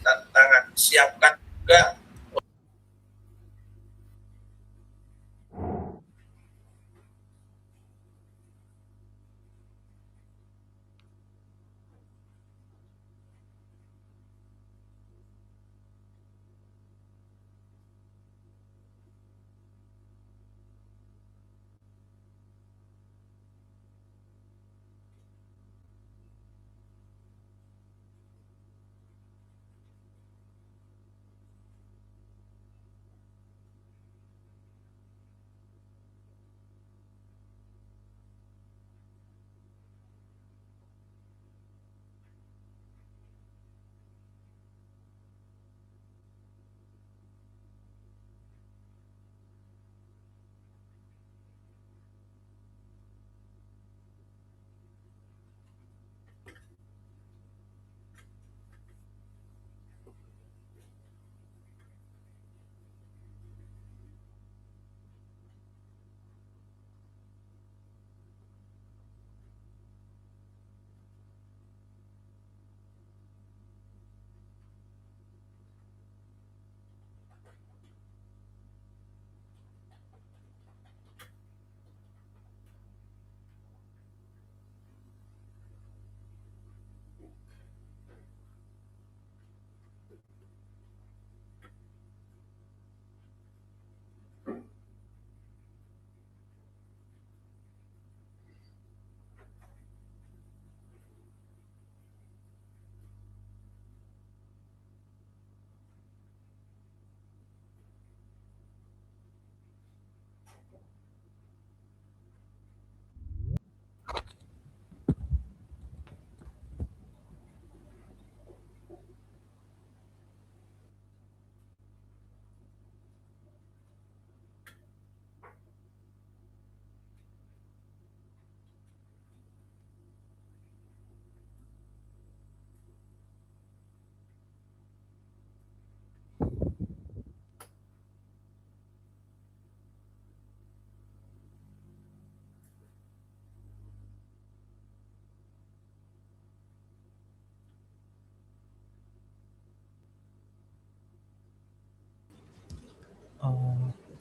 tantangan. Siapkan juga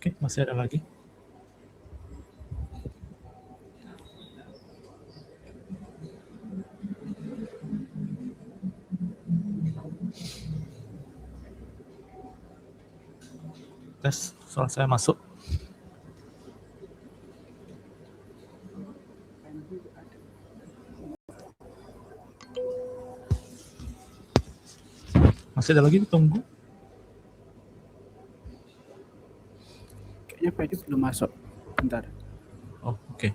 Oke, masih ada lagi? Tes, suara saya masuk? Masih ada lagi, tunggu. Kayaknya Fedi belum masuk. Bentar. Oh, oke.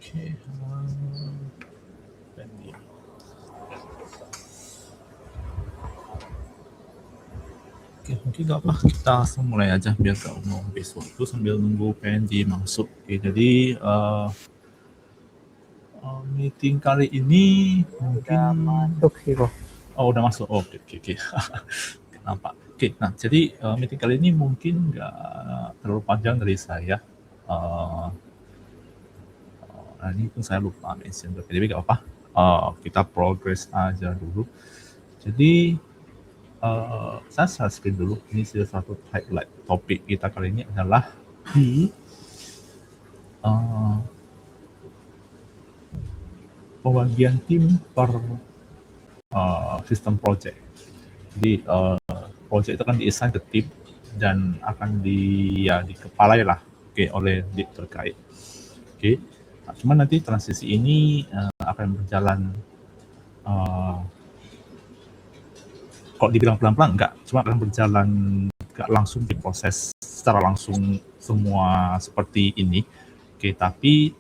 Oke, pending. Oke, Mungkin nggak apa, kita langsung mulai aja biar nggak mau habis waktu sambil nunggu PNJ masuk. Oke, jadi meeting kali ini mungkin Masuk sih kok. udah masuk. Oh, oke. Nampak. Oke, nah jadi meeting kali ini mungkin nggak terlalu panjang dari saya. Nah ini pun saya lupa mention, tapi nggak apa. Kita progress aja dulu. Jadi saya share screen dulu. Ini salah satu highlight topik kita kali ini adalah di pembagian tim per sistem project. Jadi project itu kan di-assign ke tim dan akan dikepalai lah oleh lead terkait. Oke. Nah, cuman nanti transisi ini akan berjalan kalau dibilang pelan-pelan enggak, cuma akan berjalan enggak langsung diproses secara langsung semua seperti ini. Oke, tapi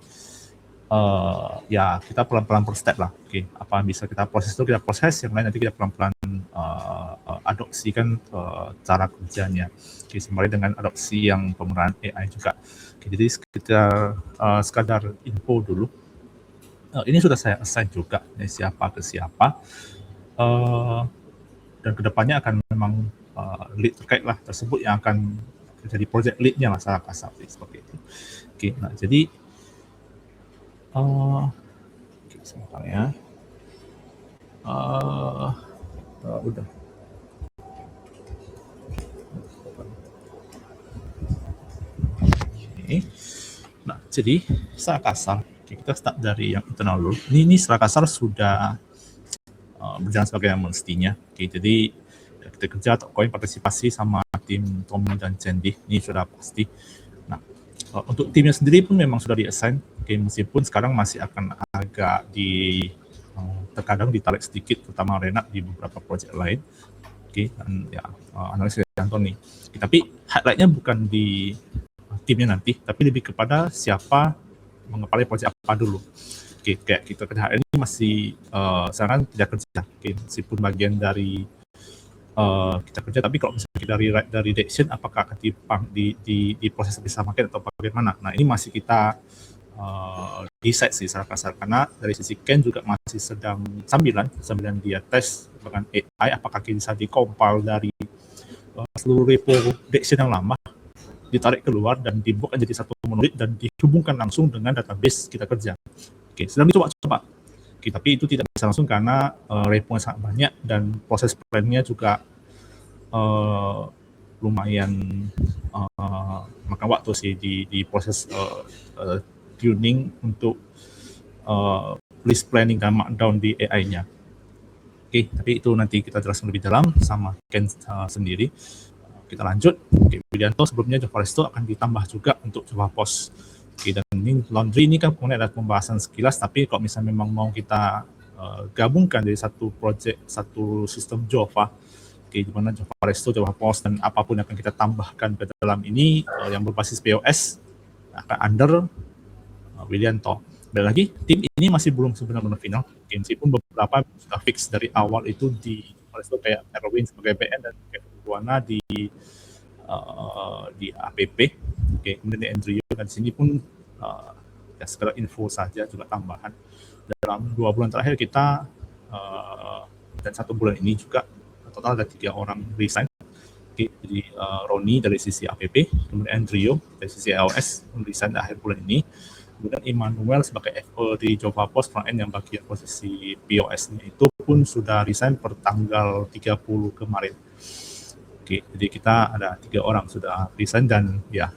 ya kita pelan-pelan per step lah. Oke, apa bisa kita proses itu kita proses, yang lain nanti kita pelan-pelan adopsikan cara kerjanya. Oke, sembari dengan adopsi yang penggunaan AI juga. Oke, jadi sekitar sekadar info dulu. Ini sudah saya assign juga dari siapa ke siapa. Dan kedepannya akan memang lead terkait lah tersebut yang akan jadi project leadnya lah secara kasar seperti itu. Oke, nah jadi sebentar ya. Udah. Oke. Nah, jadi secara kasar kita start dari yang internal dulu. Ini secara kasar sudah berjalan sebagai yang mestinya. Oke, jadi kita kerja atau koin partisipasi sama tim Tommy dan Sandy ini sudah pasti. Nah, untuk timnya sendiri pun memang sudah di-assign. Oke, meskipun sekarang masih akan agak terkadang ditarik sedikit, terutama Renat di beberapa proyek lain. Oke, dan ya analis dari Anthony. Oke, tapi highlight-nya bukan di timnya nanti, tapi lebih kepada siapa mengepalai proyek apa dulu. Oke, kayak kita kerja ini masih sekarang tidak kerja. Oke, meskipun bagian dari kita kerja, tapi kalau misalnya dari direction apakah akan di proses bersamakan atau bagaimana? Nah, ini masih kita decide sih secara kasar, karena dari sisi Ken juga masih sedang sambilan dia tes dengan AI apakah bisa dikompil dari seluruh repo direction yang lama, ditarik keluar dan dibuat jadi satu monolit dan dihubungkan langsung dengan database kita kerja. Oke, sedang dicoba-coba. Oke, tapi itu tidak bisa langsung karena repo sangat banyak dan proses plan-nya juga lumayan makan waktu sih di proses tuning untuk list planning dan markdown di AI-nya. Oke, tapi itu nanti kita jelaskan lebih dalam sama Ken sendiri. Kita lanjut. Oke, Widianto sebelumnya Java Resto akan ditambah juga untuk Java Post. Oke, dan ini laundry ini kan kemudian ada pembahasan sekilas, tapi kalau misalnya memang mau kita gabungkan dari satu project, satu sistem Java, oke, di mana Java Resto, Java Post, dan apapun yang akan kita tambahkan ke dalam ini yang berbasis POS akan under Widianto. Dan lagi, tim ini masih belum sebenarnya final. Meskipun beberapa sudah fix dari awal itu di Java Resto kayak Erwin sebagai BN dan Buana di APP. Oke, kemudian di Andrew dan sini pun ya sekedar info saja juga tambahan. Dalam 2 bulan terakhir kita dan 1 bulan ini juga total ada 3 orang resign. Oke, jadi Roni dari sisi APP, kemudian Andrew dari sisi iOS resign di akhir bulan ini. Kemudian Immanuel sebagai FO di Java Post front-end yang bagian posisi POS-nya itu pun sudah resign per tanggal 30 kemarin. Oke, jadi kita ada 3 orang sudah resign dan ya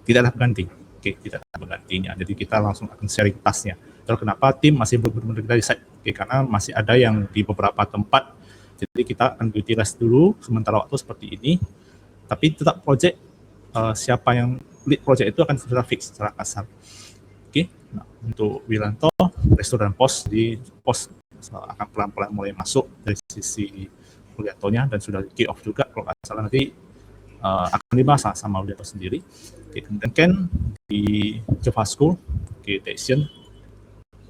tidak ada pengganti. Oke, tidak ada penggantinya. Jadi kita langsung akan sharing task-nya. Terus kenapa tim masih benar-benar kita decide? Oke, karena masih ada yang di beberapa tempat. Jadi kita akan utilize dulu sementara waktu seperti ini. Tapi tetap project siapa yang lead project itu akan sudah fix secara kasar. Oke, nah, untuk Wilanto, restoran pos di pos akan pelan-pelan mulai masuk dari sisi Wilantonya dan sudah kick off juga kalau nggak salah nanti akan dibahas sama Wilanto sendiri. Oke, kemudian Ken di Java School, oke, Dexion,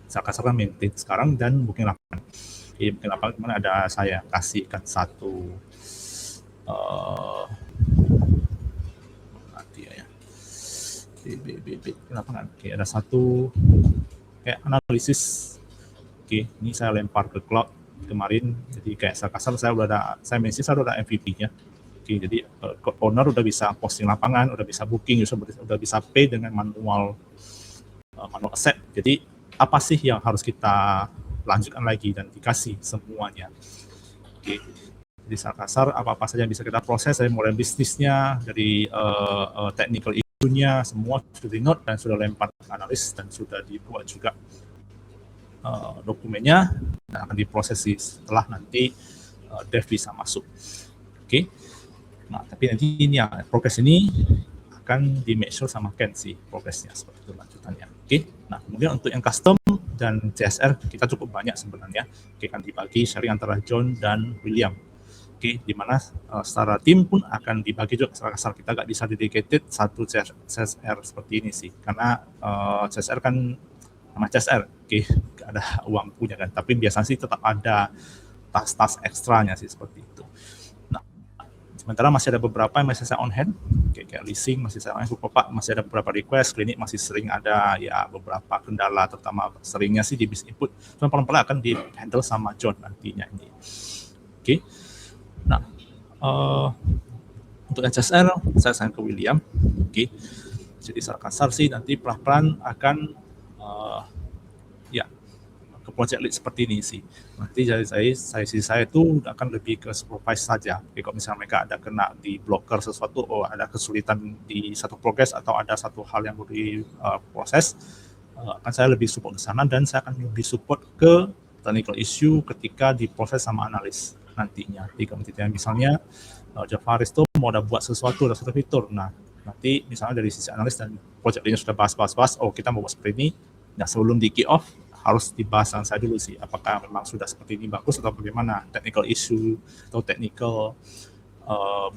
secara kasar maintain sekarang dan Booking 8. Oke, Booking 8 kemana ada saya kasihkan satu uh, nanti ya. Kenapa nggak? Oke, ada satu kayak analisis. Oke, ini saya lempar ke cloud kemarin. Jadi kayak kasar saya udah ada MVP-nya. Oke, jadi owner udah bisa posting lapangan, udah bisa booking, udah bisa pay dengan manual accept. Jadi apa sih yang harus kita lanjutkan lagi dan dikasih semuanya. Oke. Jadi secara kasar apa saja yang bisa kita proses dari mulai bisnisnya, dari technical issue-nya, semua sudah di note dan sudah lempar ke analis dan sudah dibuat juga dokumennya dan akan diprosesi setelah nanti dev bisa masuk. Oke. Nah, tapi nanti ini ya, progres ini akan di make sure sama Ken sih progresnya seperti itu lanjutannya. Oke. Nah, kemudian untuk yang custom dan CSR kita cukup banyak sebenarnya. Oke, kan dibagi sharing antara John dan William. Oke, di mana secara tim pun akan dibagi juga secara kasar, kita nggak bisa dedicated satu CSR seperti ini sih, karena CSR kan nama CSR, oke, nggak ada uang punya kan, tapi biasanya sih tetap ada tas-tas ekstranya sih seperti itu. Nah, sementara masih ada beberapa yang masih saya on hand, kayak leasing masih saya on hand, masih ada beberapa request, klinik masih sering ada ya beberapa kendala, terutama seringnya sih di business input, cuma pelan-pelan akan di handle sama John nantinya ini. Oke. Nah, untuk HSR saya sayang ke William. Oke. Jadi secara kasar sih nanti pelan-pelan akan ya ke project lead seperti ini sih. Nanti dari saya itu akan lebih ke supervise saja. Oke, kalau misalnya mereka ada kena di blocker sesuatu, ada kesulitan di satu progress atau ada satu hal yang perlu diproses, akan saya lebih support ke sana dan saya akan lebih support ke technical issue ketika diproses sama analis nantinya. Jadi misalnya Javaris itu mau udah buat sesuatu, ada satu fitur. Nah, nanti misalnya dari sisi analis dan project leadnya sudah bahas, kita mau buat seperti ini. Nah, sebelum di kick off harus dibahas dengan saya dulu sih, apakah memang sudah seperti ini bagus atau bagaimana, technical issue atau technical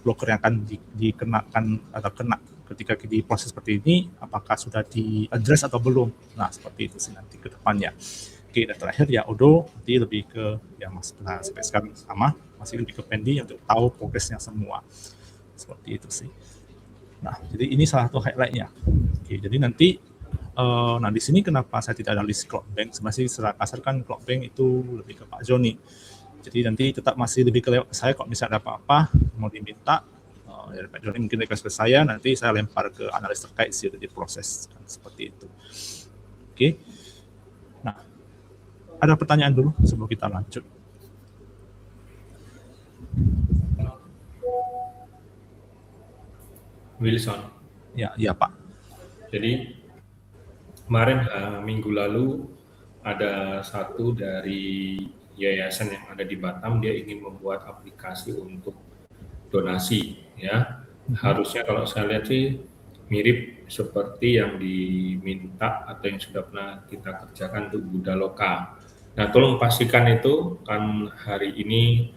blocker yang akan dikenakan atau kena ketika di proses seperti ini, apakah sudah di-address atau belum. Nah, seperti itu sih nanti ke depannya. Oke, dan terakhir ya Odo, nanti lebih ke yang sampai sekarang sama, masih lebih ke Pendi untuk tahu progresnya semua. Seperti itu sih. Nah, jadi ini salah satu highlight-nya. Oke, jadi nanti nah di sini kenapa saya tidak ada list Cloudbank? Sebenarnya secara kasar kan Cloudbank itu lebih ke Pak Joni. Jadi nanti tetap masih lebih ke saya, kalau misalnya ada apa-apa mau diminta dari Pak Joni mungkin request ke saya, nanti saya lempar ke analis terkait sih di proses kan, seperti itu. Oke. Nah, ada pertanyaan dulu sebelum kita lanjut. Wilson. Ya, Pak. Jadi kemarin minggu lalu ada satu dari yayasan yang ada di Batam, dia ingin membuat aplikasi untuk donasi, ya. Harusnya kalau saya lihat sih mirip seperti yang diminta atau yang sudah pernah kita kerjakan untuk Budaloka. Nah, tolong pastikan itu, kan hari ini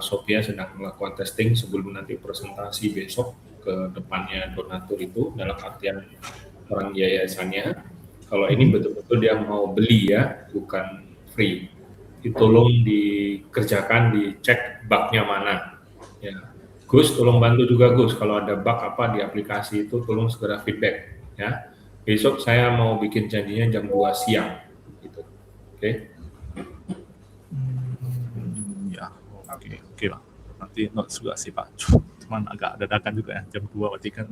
Sophia sedang melakukan testing sebelum nanti presentasi besok ke depannya donatur itu, dalam artian orang yayasannya. Kalau ini betul-betul dia mau beli ya, bukan free. Tolong dikerjakan, dicek bug-nya mana. Ya. Gus, tolong bantu juga Gus, kalau ada bug apa di aplikasi itu, tolong segera feedback. Ya. Besok saya mau bikin janjinya jam 2 siang. Gitu. Oke. Ya, oke lah. Nanti note juga sih Pak. Cuman agak dadakan juga ya, jam 2 berarti kan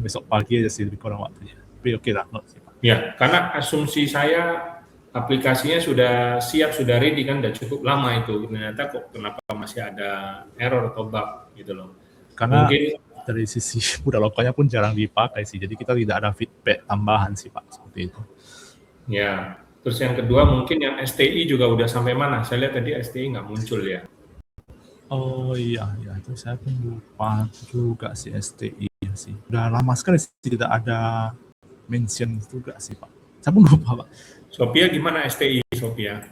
besok pagi aja sih lebih kurang waktunya. Tapi oke lah, note sih Pak. Ya, karena asumsi saya aplikasinya sudah siap, sudah ready kan, udah cukup lama itu. Ternyata kok kenapa masih ada error atau bug gitu loh. Karena mungkin dari sisi Budalokanya pun jarang dipakai sih, jadi kita tidak ada feedback tambahan sih Pak, seperti itu. Ya, terus yang kedua mungkin yang STI juga udah sampai mana? Saya lihat tadi STI nggak muncul ya. Oh iya, itu saya pun lupa juga sih STI sih. Udah lama sekali sih tidak ada mention juga sih Pak. Saya pun lupa Pak. Sophia gimana STI Sophia?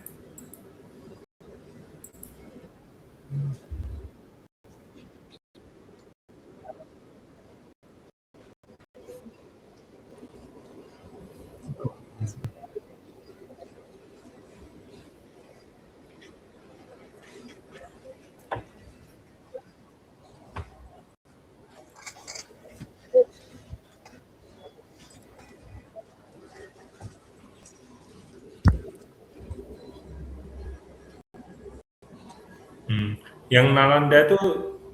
Yang Nalanda itu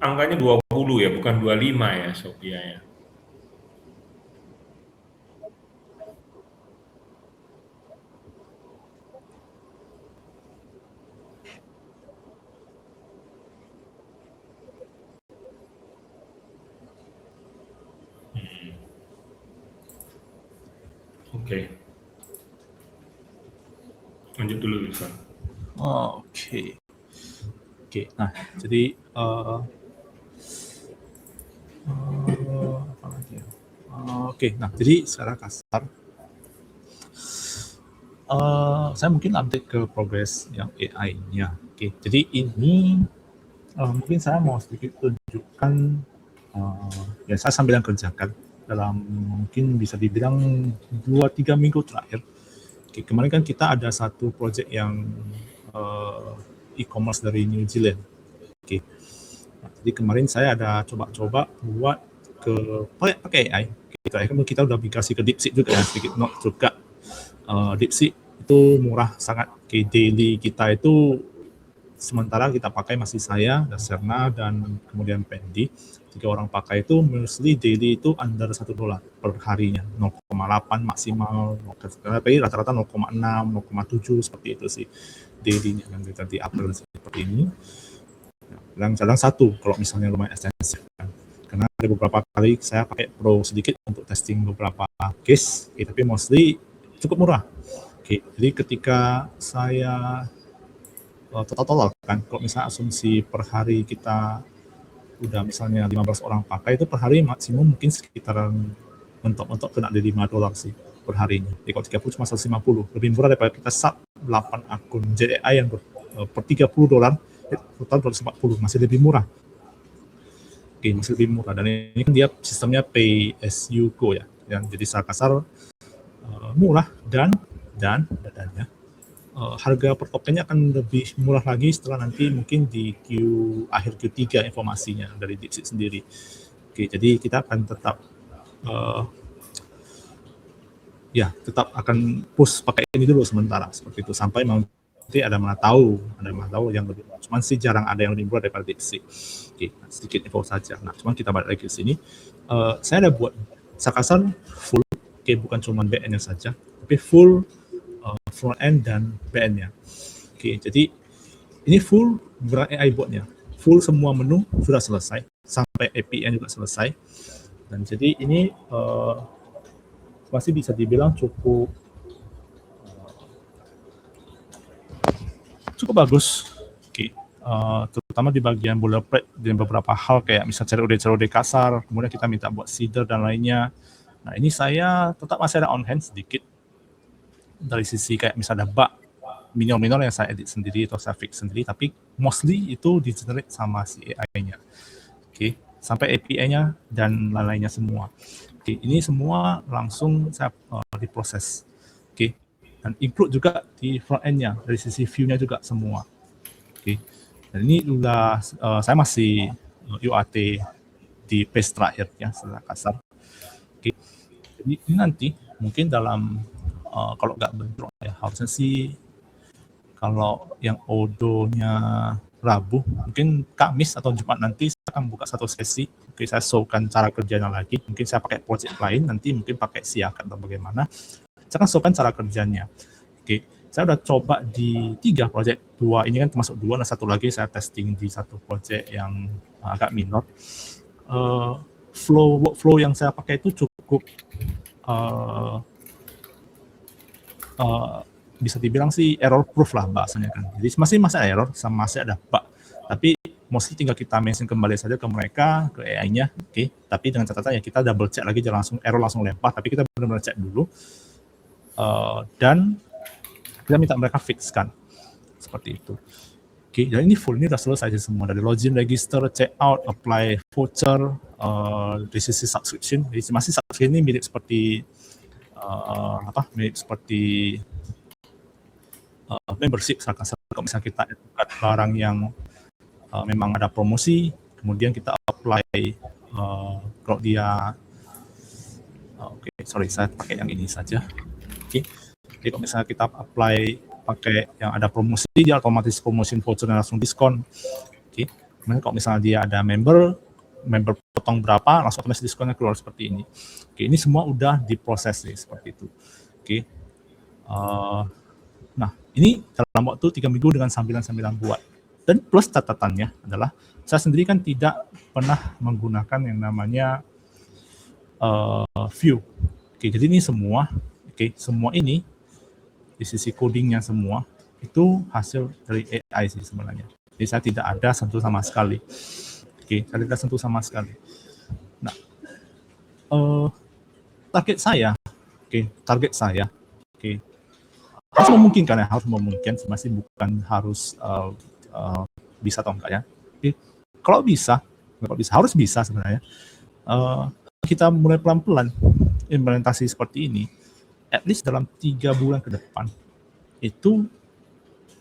angkanya 20 ya, bukan 25 ya Sophia ya. Oke. Lanjut dulu Wilson. Oke. Nah, jadi apa lagi ya? Nah, jadi secara kasar, saya mungkin update ke progres yang AI-nya. Jadi ini mungkin saya mau sedikit tunjukkan ya saya sambil kerjakan dalam mungkin bisa dibilang 2-3 minggu terakhir. Kemarin kan kita ada satu project yang e-commerce dari New Zealand. Nah, jadi kemarin saya ada coba-coba buat pakai AI. Kita udah aplikasi ke DeepSeek juga ya, sedikit note juga. DeepSeek itu murah sangat. Daily kita itu sementara kita pakai masih saya, Serna, dan kemudian Pendi. 3 orang pakai itu mostly daily itu under $1 per harinya, 0,8 maksimal, tapi rata-rata 0,6, 0,7 seperti itu sih daily-nya yang kita di upload seperti ini. Kadang-kadang 1 kalau misalnya lumayan ekstensif kan. Karena ada beberapa kali saya pakai Pro sedikit untuk testing beberapa case, tapi mostly cukup murah. Jadi ketika saya total kan, kalau misalnya asumsi per hari kita udah misalnya 15 orang pakai, itu per hari maksimum mungkin sekitaran mentok-mentok kena di $5 sih per harinya. Jadi kalau 30 cuma 150, lebih murah daripada kita sub 8 akun JAI yang per $30, total 240, masih lebih murah. Masih lebih murah. Dan ini kan dia sistemnya pay as you go ya. Jadi secara kasar murah dan harga per tokennya akan lebih murah lagi setelah nanti mungkin di akhir Q3 informasinya dari DeepSeek sendiri. Jadi kita akan tetap tetap akan push pakai ini dulu sementara seperti itu sampai nanti ada mana tahu yang lebih murah. Cuman sih jarang ada yang lebih murah daripada DeepSeek. Sedikit info saja. Nah, cuman kita balik lagi ke sini. Saya ada buat sakasar full, bukan cuma back-end-nya saja, tapi full front end dan back-end-nya. Jadi ini full AI bot-nya, full semua menu sudah selesai, sampai API-nya juga selesai. Dan jadi ini masih bisa dibilang cukup bagus. Terutama di bagian boilerplate dan beberapa hal kayak misalnya CROD kasar, kemudian kita minta buat seeder dan lainnya. Nah, ini saya tetap masih ada on hand sedikit dari sisi kayak misalnya bug minor yang saya edit sendiri atau saya fix sendiri, tapi mostly itu di generate sama si AI-nya. Sampai API-nya dan lain-lainnya semua. Ini semua langsung saya diproses. Dan include juga di front end-nya, dari sisi view-nya juga semua. Dan ini udah saya masih UAT di phase terakhir ya, secara kasar. Jadi ini nanti mungkin dalam kalau nggak bentrok ya, harusnya sih kalau yang Odo-nya Rabu, mungkin Kamis atau Jumat nanti saya akan buka satu sesi. Saya showkan cara kerjanya lagi. Mungkin saya pakai project lain, nanti mungkin pakai Siakat atau bagaimana. Saya akan showkan cara kerjanya. Saya udah coba di 3 project, 2 ini kan termasuk 2, dan 1 lagi saya testing di satu project yang agak minor. Workflow yang saya pakai itu cukup bisa dibilang sih error proof lah bahasanya kan. Jadi masih error, sama masih ada bug. Tapi mostly tinggal kita mention kembali saja ke mereka, ke AI-nya, tapi dengan catatan ya kita double check lagi, jangan langsung error langsung lempar, tapi kita benar-benar cek dulu. Dan kita minta mereka fixkan. Seperti itu. Dan ini full, ini sudah selesai semua. Dari login, register, check out, apply voucher, dari sisi subscription. Jadi masih subscription ini mirip seperti membership. Kalau misalnya kita edukasi barang yang memang ada promosi, kemudian kita apply kalau dia saya pakai yang ini saja. Jadi kalau misalnya kita apply pakai yang ada promosi, dia otomatis promosi voucher langsung diskon. Kemudian kalau misalnya dia ada member potong berapa, langsung otomatis diskonnya keluar seperti ini. Oke, ini semua udah diproses nih seperti itu. Oke. Nah, ini dalam waktu 3 minggu dengan sambilan-sambilan buat. Dan plus catatannya adalah saya sendiri kan tidak pernah menggunakan yang namanya view. Oke, jadi ini semua, semua ini di sisi codingnya semua itu hasil dari AI sih sebenarnya. Jadi saya tidak ada sentuh sama sekali. Saya tidak sentuh sama sekali. Nah, target saya, harus memungkinkan ya, harus memungkinkan, masih bukan harus bisa atau enggak ya. Kalau bisa harus bisa sebenarnya. Kita mulai pelan-pelan implementasi seperti ini, at least dalam 3 bulan ke depan, itu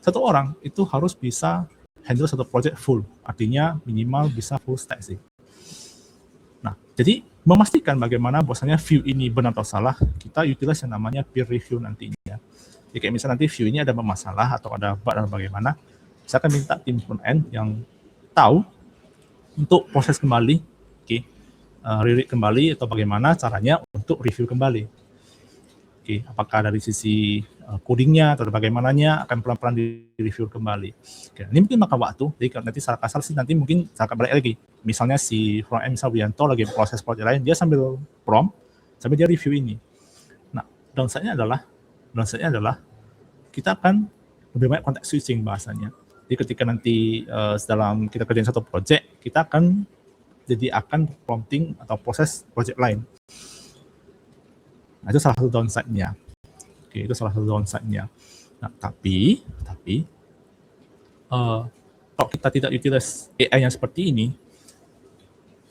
satu orang itu harus bisa handle satu project full, artinya minimal bisa full stack sih. Nah, jadi memastikan bagaimana bahwasanya view ini benar atau salah, kita utilize yang namanya peer review nantinya. Jadi kayak misalnya nanti view ini ada bermasalah atau ada bug dan bagaimana, saya akan minta tim front end yang tahu untuk proses kembali, reread kembali atau bagaimana caranya untuk review kembali. Apakah dari sisi codingnya atau bagaimananya akan pelan-pelan di-review kembali. Ini mungkin makan waktu, jadi nanti secara kasar sih nanti mungkin saya akan balik lagi. Misalnya si front end misal Wianto lagi proses project lain, dia sambil prompt, sambil dia review ini. Nah, downside-nya adalah kita akan lebih banyak context switching bahasanya. Jadi ketika nanti dalam kita kerjain satu project, kita akan prompting atau proses project lain. Nah, itu salah satu downside-nya. Itu salah satu downside-nya. Nah, tapi kalau kita tidak utilize AI yang seperti ini,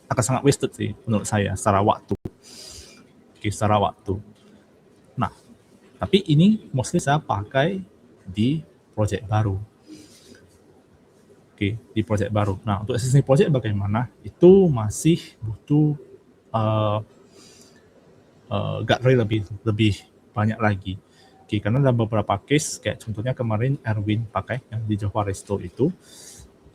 akan sangat wasted sih menurut saya secara waktu. Secara waktu. Nah, tapi ini mostly saya pakai di project baru. Di project baru. Nah, untuk existing project bagaimana? Itu masih butuh guardrail lebih banyak lagi. Karena dalam beberapa case, kayak contohnya kemarin Erwin pakai yang di Java Resto itu,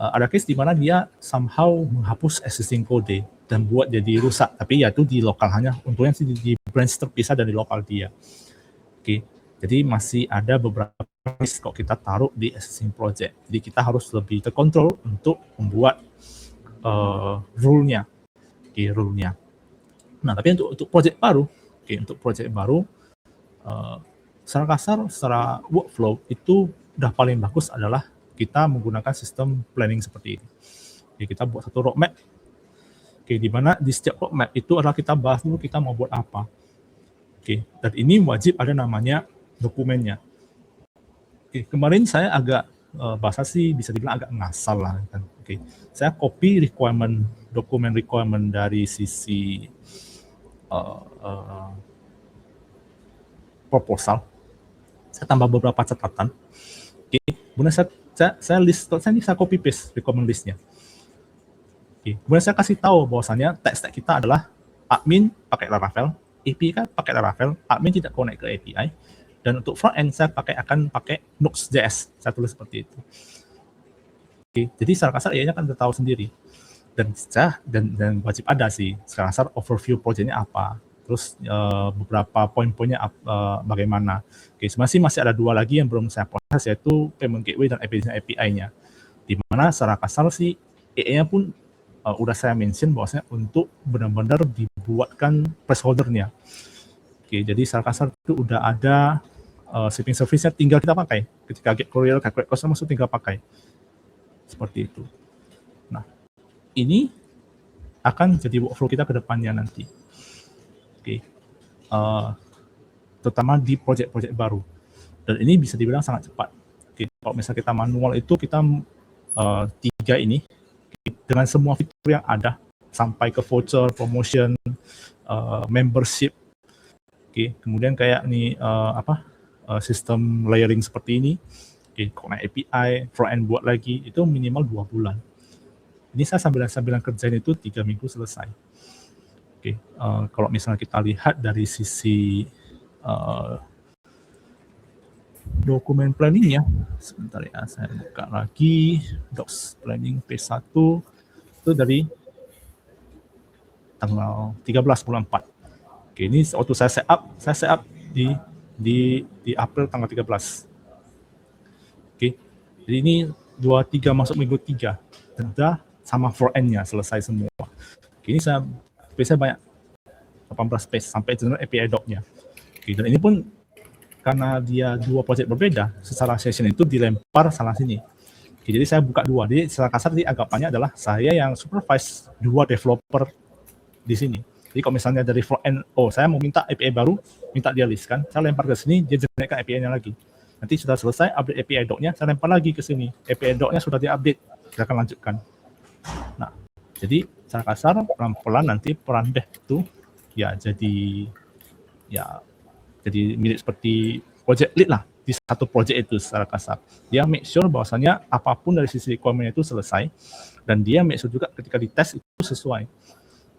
ada case di mana dia somehow menghapus existing code dan buat jadi rusak, tapi ya itu di lokal, hanya untungnya sih di branch terpisah dari lokal dia. Jadi masih ada beberapa case kok kita taruh di existing project. Jadi kita harus lebih terkontrol untuk membuat rule-nya. Rule-nya. Nah, tapi untuk project baru, secara kasar, secara workflow itu udah paling bagus adalah kita menggunakan sistem planning seperti ini. Kita buat satu roadmap. Di mana di setiap roadmap itu adalah kita bahas dulu kita mau buat apa. Dan ini wajib ada namanya dokumennya. Kemarin saya agak bahasa sih bisa dibilang agak ngasal lah kan. Saya copy dokumen requirement dari sisi proposal. Saya tambah beberapa catatan. Kemudian saya copy paste requirement listnya. Kemudian saya kasih tahu bahwasanya tag kita adalah admin pakai Laravel, API kan pakai Laravel, admin tidak connect ke API, dan untuk front end saya akan pakai Nux.js. Saya tulis seperti itu. Jadi secara kasar AI-nya kan tahu sendiri. Dan wajib ada sih secara kasar overview projectnya apa. Terus beberapa poin-poinnya bagaimana. Masih ada 2 lagi yang belum saya proses, yaitu payment gateway dan API-nya. Di mana secara kasar sih AI-nya pun udah saya mention bahwasanya untuk benar-benar dibuatkan placeholder-nya. Jadi secara kasar itu udah ada shipping service-nya, tinggal kita pakai. Ketika get courier, calculate cost masuk tinggal pakai. Seperti itu. Nah, ini akan jadi workflow kita ke depannya nanti. Terutama di project-project baru. Dan ini bisa dibilang sangat cepat. Kalau misalnya kita manual itu kita 3 ini dengan semua fitur yang ada sampai ke voucher, promotion, membership. Kemudian kayak nih sistem layering seperti ini. Connect API, front end buat lagi, itu minimal 2 bulan. Ini saya sambilan kerjain itu 3 minggu selesai. Kalau misalnya kita lihat dari sisi dokumen planningnya, sebentar ya, saya buka lagi docs planning P1. itu dari tanggal 13 bulan 4. Oke, ini waktu saya set up di April tanggal 13. Oke. Jadi ini 23 masuk minggu 3. Sudah sama front end-nya selesai semua. Oke, ini saya banyak 18 page sampai general API doc-nya. Oke, dan ini pun karena dia dua project berbeda, secara session itu dilempar salah sini. Oke, jadi saya buka dua. Jadi secara kasar di anggapannya adalah saya yang supervise dua developer di sini. Jadi kalau misalnya dari front end, saya mau minta API baru, minta dia list kan, saya lempar ke sini, dia generate API-nya lagi. Nanti sudah selesai update API doc-nya, saya lempar lagi ke sini. API doc-nya sudah diupdate, saya akan lanjutkan. Nah, jadi secara kasar pelan-pelan nanti peran dev itu jadi mirip seperti project lead lah di satu project itu secara kasar. Dia make sure bahwasanya apapun dari sisi requirement itu selesai, dan dia make sure juga ketika dites itu sesuai.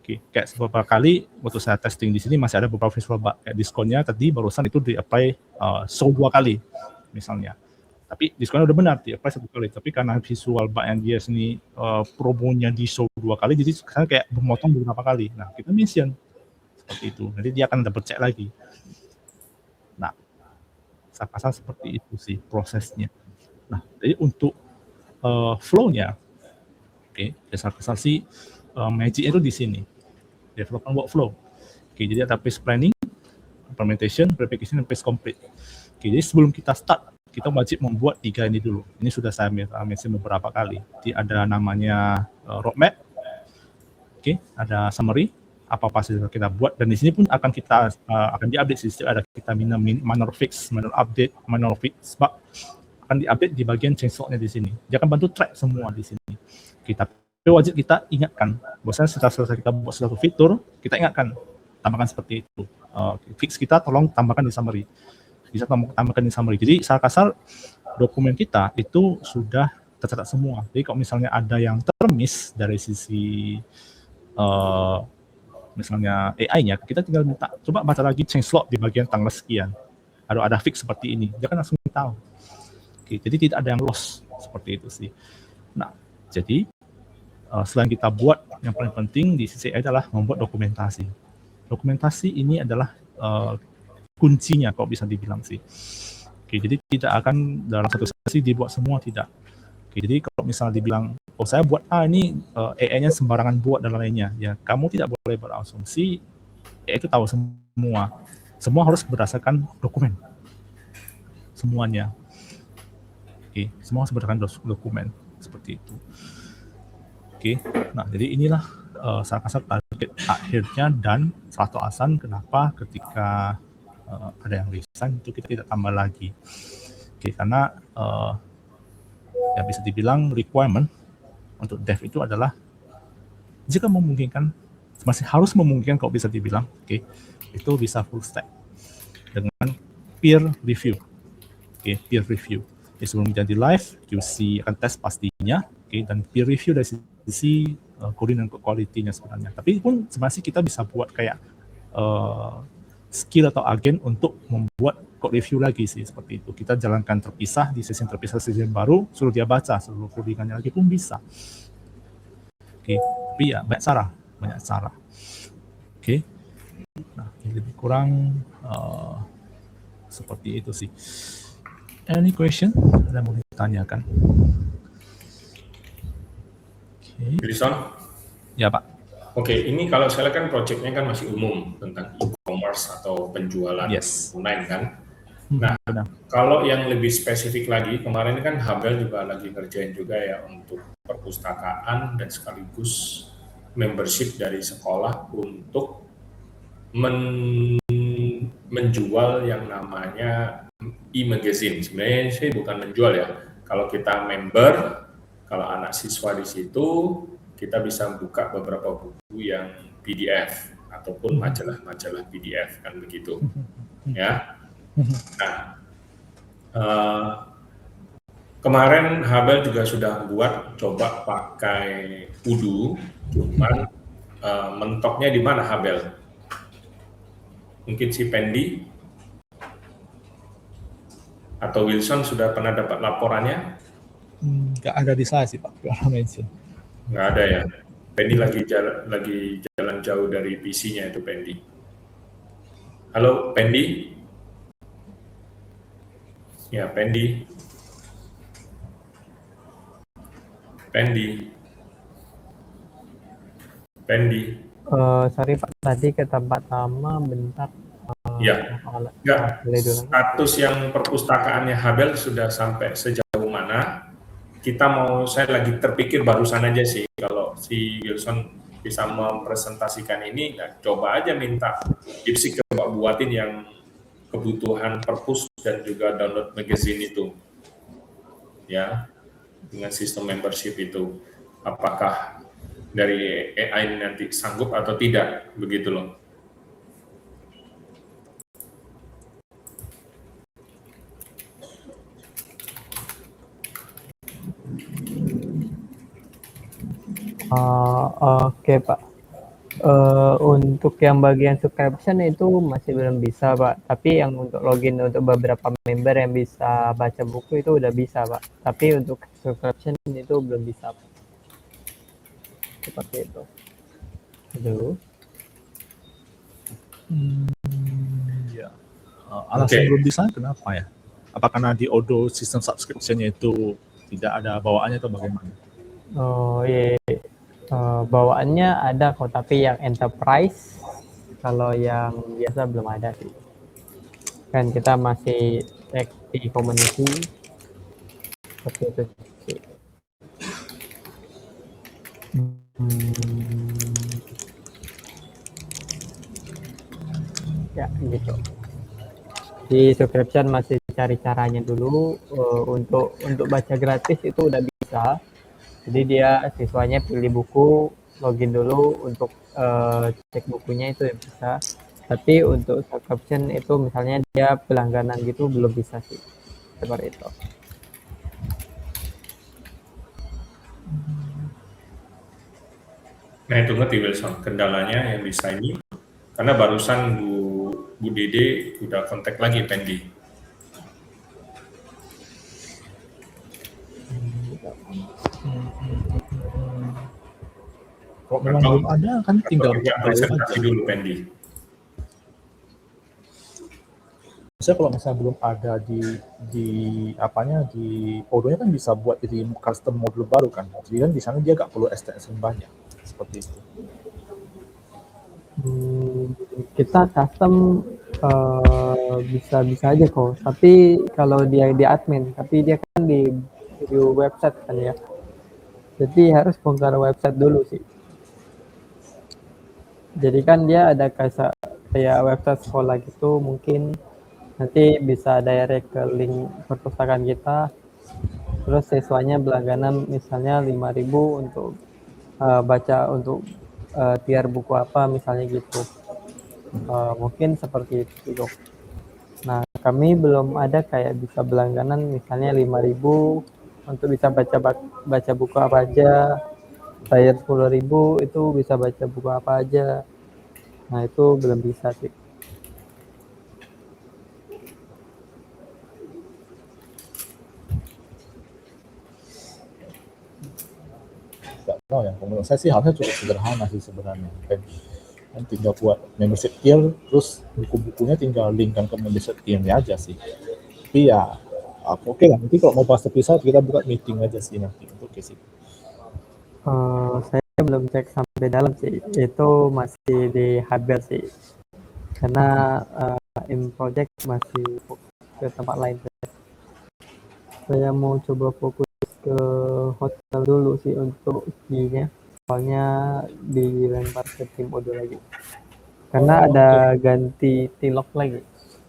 Oke, kayak beberapa kali waktu saya testing di sini masih ada beberapa visual bug. Kayak diskonnya tadi barusan itu di-apply show 2 kali misalnya. Tapi diskonnya udah benar, di-apply 1 kali. Tapi karena visual bug yang dia sini promonya di show 2 kali, jadi sekarang kayak memotong beberapa kali. Nah, kita mention seperti itu. Nanti dia akan double check lagi. Nah, saya rasa seperti itu sih prosesnya. Nah, jadi untuk flow-nya, oke, dasar sih magic itu di sini. Development workflow. Oke, jadi ada phase planning, implementation, verification, dan phase complete. Oke, jadi sebelum kita start, kita wajib membuat 3 ini dulu. Ini sudah saya mention beberapa kali. Jadi ada namanya roadmap, oke, ada summary, apa saja kita buat, dan di sini pun akan diupdate sih. Ada kita minor fix, minor update, minor fix bug, akan diupdate di bagian changelog-nya di sini. Dia akan bantu track semua di sini. Tapi wajib kita ingatkan, bahwasanya setelah selesai kita buat suatu fitur, kita ingatkan, tambahkan seperti itu. Fix kita tolong tambahkan di summary. Bisa tambahkan di summary. Jadi secara kasar dokumen kita itu sudah tercatat semua. Jadi kalau misalnya ada yang termiss dari sisi misalnya AI-nya, kita tinggal minta coba baca lagi changelog di bagian tanggal sekian. Ada fix seperti ini, dia kan langsung tahu. Oke, jadi tidak ada yang loss seperti itu sih. Nah, jadi selain kita buat, yang paling penting di sisi AI adalah membuat dokumentasi. Dokumentasi ini adalah kuncinya kalau bisa dibilang sih. Oke, jadi tidak akan dalam satu sesi dibuat semua, tidak. Oke, jadi kalau misalnya dibilang, saya buat ini AI-nya sembarangan buat dan lainnya, ya kamu tidak boleh berasumsi AI itu tahu semua. Semua harus berdasarkan dokumen. Semuanya. Oke, semua harus berdasarkan dokumen seperti itu. Oke, nah jadi inilah saya rasa target akhirnya dan satu alasan kenapa ketika ada yang resign itu kita tidak tambah lagi. Oke, karena ya bisa dibilang requirement untuk dev itu adalah jika memungkinkan, masih harus memungkinkan kalau bisa dibilang, oke, itu bisa full stack dengan peer review. Oke, peer review. Jadi sebelum jadi live, QC akan tes pastinya, oke, dan peer review dari sisi coding dan quality-nya sebenarnya. Tapi pun sebenarnya kita bisa buat kayak skill atau agen untuk membuat code review lagi sih, seperti itu. Kita jalankan terpisah di sesi terpisah, sesi baru, suruh dia baca seluruh codingannya lagi pun bisa. Oke, tapi ya banyak cara. Oke, nah ini lebih kurang seperti itu sih. Any question? Ada yang mau ditanyakan? Wilson? Ya Pak. Oke, ini kalau saya lihat kan proyeknya kan masih umum tentang e-commerce atau penjualan online kan. Nah, kalau yang lebih spesifik lagi, kemarin kan Habel juga lagi ngerjain juga ya untuk perpustakaan dan sekaligus membership dari sekolah untuk menjual yang namanya e-magazine. Sebenarnya sih bukan menjual ya. Kalau kita member, kalau anak siswa di situ, kita bisa buka beberapa buku yang PDF ataupun majalah-majalah PDF kan begitu, ya. Nah, kemarin Habel juga sudah buat coba pakai Udu, cuman mentoknya di mana Habel? Mungkin si Pendi atau Wilson sudah pernah dapat laporannya? Nggak ada di saya sih Pak, nggak mention. Nggak ada ya. Pendi lagi jalan jauh dari PC-nya itu Pendi. Halo Pendi? Ya Pendi. Pendi. Sorry Pak, tadi ke tempat lama bentar. Ya, enggak. Status yang perpustakaannya Habel sudah sampai sejauh mana? Saya lagi terpikir barusan aja sih, kalau si Wilson bisa mempresentasikan ini, nah, coba aja minta Gipsy coba buatin yang kebutuhan perpus dan juga download magazine itu, ya, dengan sistem membership itu. Apakah dari AI nanti sanggup atau tidak, begitu loh. Oke Pak. Untuk yang bagian subscription itu masih belum bisa Pak. Tapi yang untuk login untuk beberapa member yang bisa baca buku itu udah bisa Pak. Tapi untuk subscription itu belum bisa Pak. Seperti itu. Aduh. Ya. Alasan belum bisa kenapa ya? Apakah karena di Odoo sistem subscription-nya itu tidak ada bawaannya atau bagaimana? Oh iya. Bawaannya ada kok, tapi yang enterprise, kalau yang biasa belum ada sih. Kan kita masih cek di community seperti itu sih. Ya gitu. Di subscription masih cari caranya dulu. Untuk baca gratis itu udah bisa. Jadi dia siswanya pilih buku, login dulu untuk cek bukunya itu ya bisa. Tapi untuk subscription itu misalnya dia pelangganan gitu belum bisa sih. Seperti itu. Nah itu ngerti Wilson, kendalanya yang bisa ini, karena barusan Bu Dede udah kontak lagi Pendi. Kalau memang belum ada kan tinggal buat presentasi dulu Pendi. Saya kalau misalnya belum ada di Odoo-nya kan bisa buat jadi custom modul baru kan. Jadi kan di sana dia nggak perlu extension banyak seperti itu. Kita custom bisa aja kok. Tapi kalau dia di admin, tapi dia kan di website kan ya. Jadi harus bongkar website dulu sih. Jadi kan dia ada kayak website sekolah gitu, mungkin nanti bisa direct ke link perpustakaan kita. Terus siswanya berlangganan misalnya 5.000 untuk baca untuk tiar buku apa misalnya gitu. Mungkin seperti itu. Nah, kami belum ada kayak bisa berlangganan misalnya 5.000 untuk bisa baca buku apa aja. Bayar 10.000 itu bisa baca buku apa aja. Nah, itu belum bisa sih. Nggak tahu ya, menurut saya sih harusnya cukup sederhana sih sebenarnya. Kan tinggal buat membership tier, terus buku-bukunya tinggal linkkan ke membership tier-nya aja sih. Tapi ya, oke lah. Nanti kalau mau bahas episode kita buka meeting aja sih nanti untuk ke situ. Saya belum cek sampai dalam sih. Itu masih di Habel sih. Karena in project masih ke tempat lain. Saya mau coba fokus ke hotel dulu sih untuk key-nya. Soalnya dilempar ke tim Odoo lagi. Karena ada ganti TLOC lagi.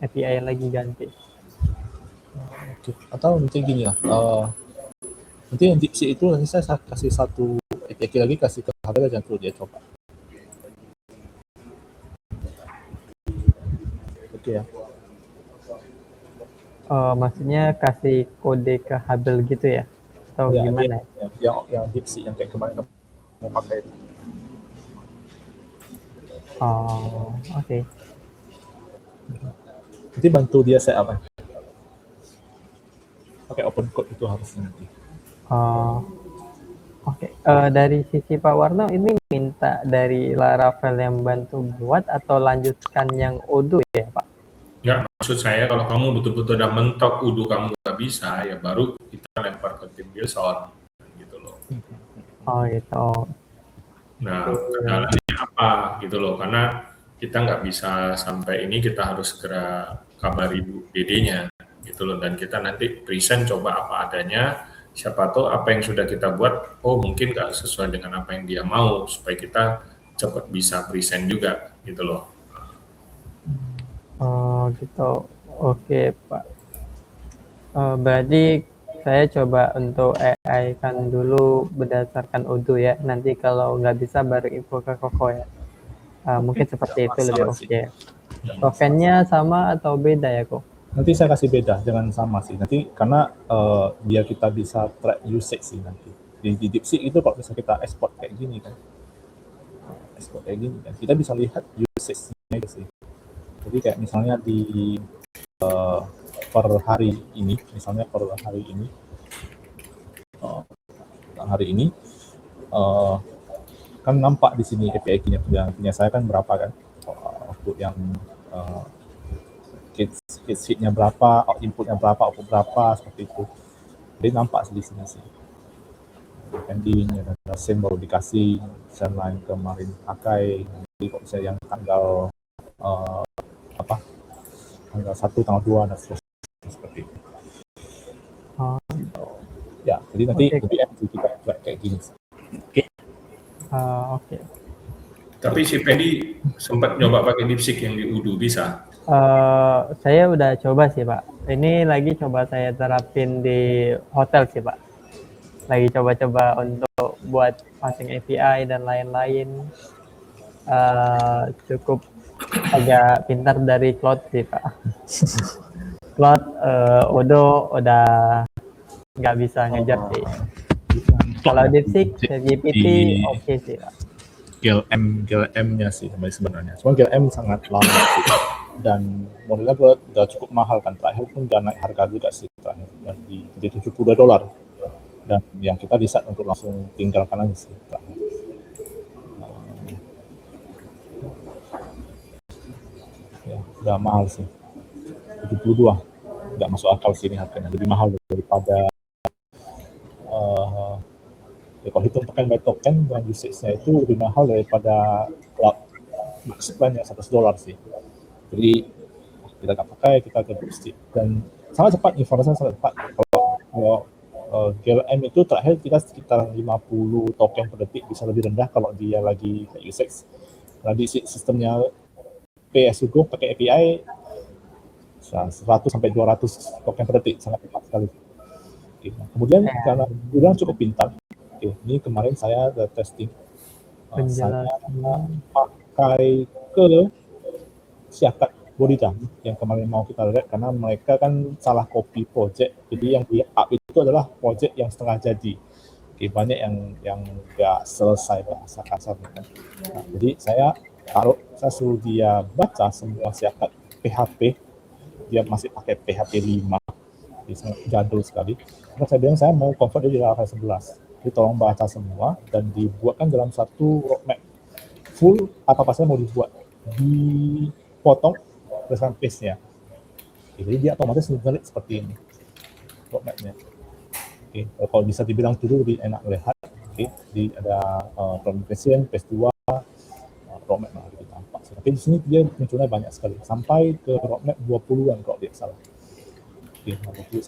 API lagi ganti. Oke. Atau nanti gini lah. Nanti yang Dipsy itu nanti saya kasih satu API lagi, kasih ke Habel aja tuh dia coba. Oke ya. Maksudnya kasih kode ke Habel gitu ya? Atau ya, gimana? Yang Dipsy yang kayak kemarin mau pakai itu. Oke. Nanti bantu dia saya apa? Pakai open code itu harusnya nanti. Oke. Dari sisi Pak Warno ini minta dari Laravel yang bantu buat atau lanjutkan yang Odoo ya Pak? Nggak, maksud saya kalau kamu betul-betul udah mentok Odoo kamu nggak bisa, ya baru kita lempar ke tim Gilson gitu loh. Oh gitu. Nah, kendalanya apa gitu loh, karena kita nggak bisa sampai ini, kita harus segera kabari DD-nya gitu loh, dan kita nanti present coba apa adanya, siapa tahu apa yang sudah kita buat, oh mungkin nggak sesuai dengan apa yang dia mau, supaya kita cepat bisa present juga gitu loh. Oh gitu. Oke Pak. Berarti saya coba untuk AI kan dulu berdasarkan Odoo ya. Nanti kalau nggak bisa baru info ke Koko ya. Mungkin seperti itu lebih masalah sih. oke. Nggak masalah. Tokennya sama atau beda ya kok? Nanti saya kasih beda, jangan sama sih. Nanti karena biar kita bisa track usage sih nanti. Di DeepSeek itu kalau bisa kita export kayak gini kan. Export kayak gini kan. Kita bisa lihat usage-nya itu sih. Jadi kayak misalnya di per hari ini, misalnya per hari ini, kan nampak di sini API punya saya kan berapa kan, output yang kids sheet-nya berapa, inputnya berapa, output berapa, seperti itu. Jadi nampak di sini sih. Pending, ada SIM baru dikasih, SIM lain kemarin pakai, jadi kok bisa yang tanggal tanggal 1, tanggal 2, dan seterusnya seperti itu. Ya, jadi nanti lebih enak kita track kayak gini. Oke. Oke. Tapi si Pendi sempat nyoba pakai DeepSeek yang di Odoo, bisa? Saya udah coba sih Pak. Ini lagi coba saya terapin di hotel sih Pak. Lagi coba-coba untuk buat passing API dan lain-lain. Cukup agak pintar dari Cloud sih Pak. Cloud Odoo udah nggak bisa ngejar sih. Kalau DeepSeek, GPT oke sih Pak. GLM-nya sih sebenarnya. Cuma GLM sangat lama sih. Dan modelnya udah cukup mahal kan, terakhir pun udah naik harga juga sih terakhir, di $72, dan yang kita decide untuk langsung tinggalkan aja sih terakhir. Ya, udah mahal sih, 72 nggak masuk akal sih ini harganya, lebih mahal daripada ya kalau hitung token by token dan usage-nya itu lebih mahal daripada cloud maksudnya $100 sih. Jadi kita nggak pakai, kita ke DeepSeek, dan sangat cepat, informasinya sangat cepat. Kalau GLM itu terakhir kita sekitar 50 token per detik, bisa lebih rendah kalau dia lagi kayak usage. Kalau di sistemnya pay as you go pakai API 100 sampai 200 token per detik, sangat cepat sekali. Kemudian karena udah cukup pintar, ini kemarin saya ada testing, saya pakai ke Siakat Bodita yang kemarin mau kita lihat, karena mereka kan salah copy project, jadi yang di up itu adalah project yang setengah jadi. Banyak yang nggak selesai bahasa kasarnya kan. Nah, jadi saya suruh dia baca semua Siakat PHP, dia masih pakai PHP 5, jadul sekali. Terus saya bilang saya mau convert dia di Laravel 11, jadi tolong baca semua dan dibuatkan dalam satu roadmap full, apa-apa saja mau dibuat, dipotong berdasarkan pace-nya. Jadi dia otomatis ngelit seperti ini roadmap-nya. Kalau bisa dibilang dulu lebih enak melihat. Di ada implementation, phase 2, roadmap gitu tampak. Tapi di sini dia munculnya banyak sekali, sampai ke roadmap 20-an kalau tidak salah. 21.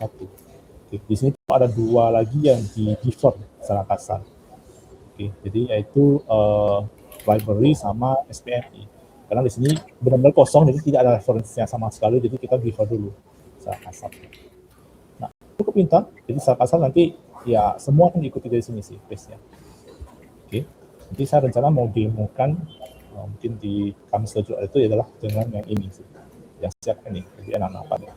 Di sini ada 2 lagi yang di defer secara kasar. Jadi yaitu library sama SPMI. Karena di sini benar-benar kosong, jadi tidak ada referensinya sama sekali, jadi kita defer dulu secara kasar. Nah, cukup pintar, jadi secara kasar nanti ya semua akan diikuti dari sini sih base-nya. Nanti saya rencana mau demokan mungkin di Kamis Dojo itu adalah dengan yang ini sih, yang siap ini, jadi enak apa ya.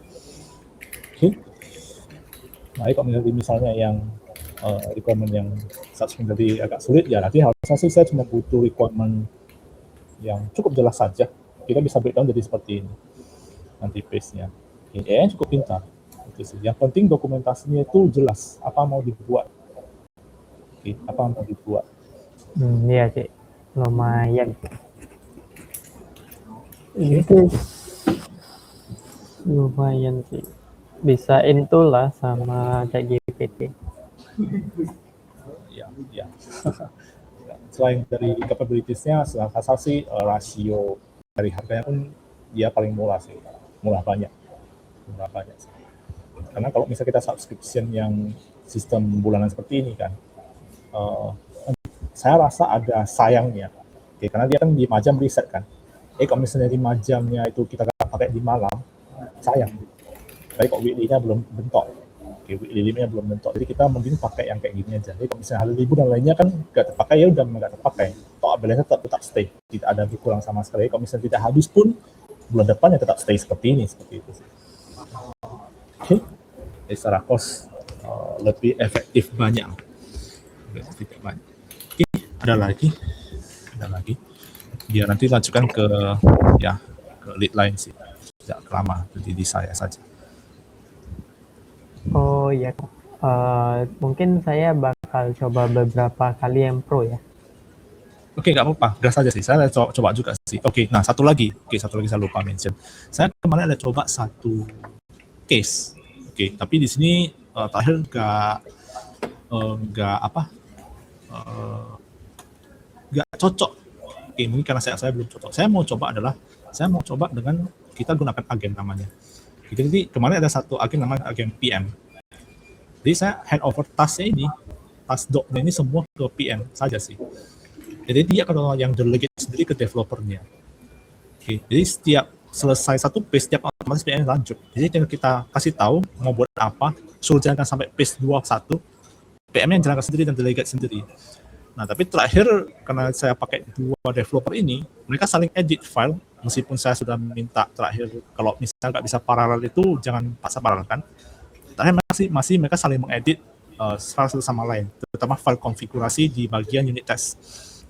Nah, kalau misalnya yang requirement yang subscribe tadi agak sulit, ya nanti harusnya sih saya cuma butuh requirement yang cukup jelas saja. Kita bisa breakdown jadi seperti ini nanti pace-nya. Yang cukup pintar. Yang penting dokumentasinya itu jelas apa mau dibuat. Apa mau dibuat. Iya sih. lumayan. Ini sih lumayan sih. Bisa into lah sama ChatGPT. Ya, ya. Selain dari capabilities-nya, secara kasar sih rasio dari harganya pun dia paling murah sih, murah banyak sih. Karena kalau misalnya kita subscription yang sistem bulanan seperti ini kan, eh, saya rasa ada sayangnya. Oke, karena dia kan 5 jam riset kan. Kalau misalnya 5 jamnya itu kita nggak pakai di malam, sayang. Tapi kok weekly-nya belum bentok. Oke, weekly limit-nya belum bentok. Jadi kita mending pakai yang kayak gini aja. Jadi kalau misalnya hari libur dan lainnya kan nggak terpakai, ya udah nggak terpakai. Toh balance tetap stay. Tidak ada berkurang sama sekali. Kalau misalnya tidak habis pun, bulan depan ya tetap stay seperti ini. Seperti itu sih. Oke. Jadi secara cost lebih efektif banyak. Tidak banyak. Oke, ada lagi. Biar nanti lanjutkan ke lead line sih. Tidak lama, jadi di saya saja. Oh iya, mungkin saya bakal coba beberapa kali yang pro ya. Oke, nggak apa-apa, gas aja sih. Saya coba juga sih. Oke, nah satu lagi saya lupa mention. Saya kemarin ada coba satu case. Oke, tapi di sini terakhir nggak cocok. Oke, mungkin karena saya belum cocok. Saya mau coba dengan kita gunakan agen namanya. Jadi kemarin ada satu agen namanya agen PM. Jadi saya hand over task-nya ini, task doc-nya ini semua ke PM saja sih. Jadi dia kalau yang delegate sendiri ke developernya. Oke, jadi setiap selesai satu page, setiap otomatis PM lanjut. Jadi tinggal kita kasih tahu mau buat apa, suruh jalankan sampai page 21, PM yang jalankan sendiri dan delegate sendiri. Nah, tapi terakhir karena saya pakai 2 developer ini, mereka saling edit file, meskipun saya sudah minta terakhir kalau misalnya nggak bisa paralel itu jangan paksa paralel kan. Terakhir masih mereka saling mengedit file satu sama lain, terutama file konfigurasi di bagian unit test.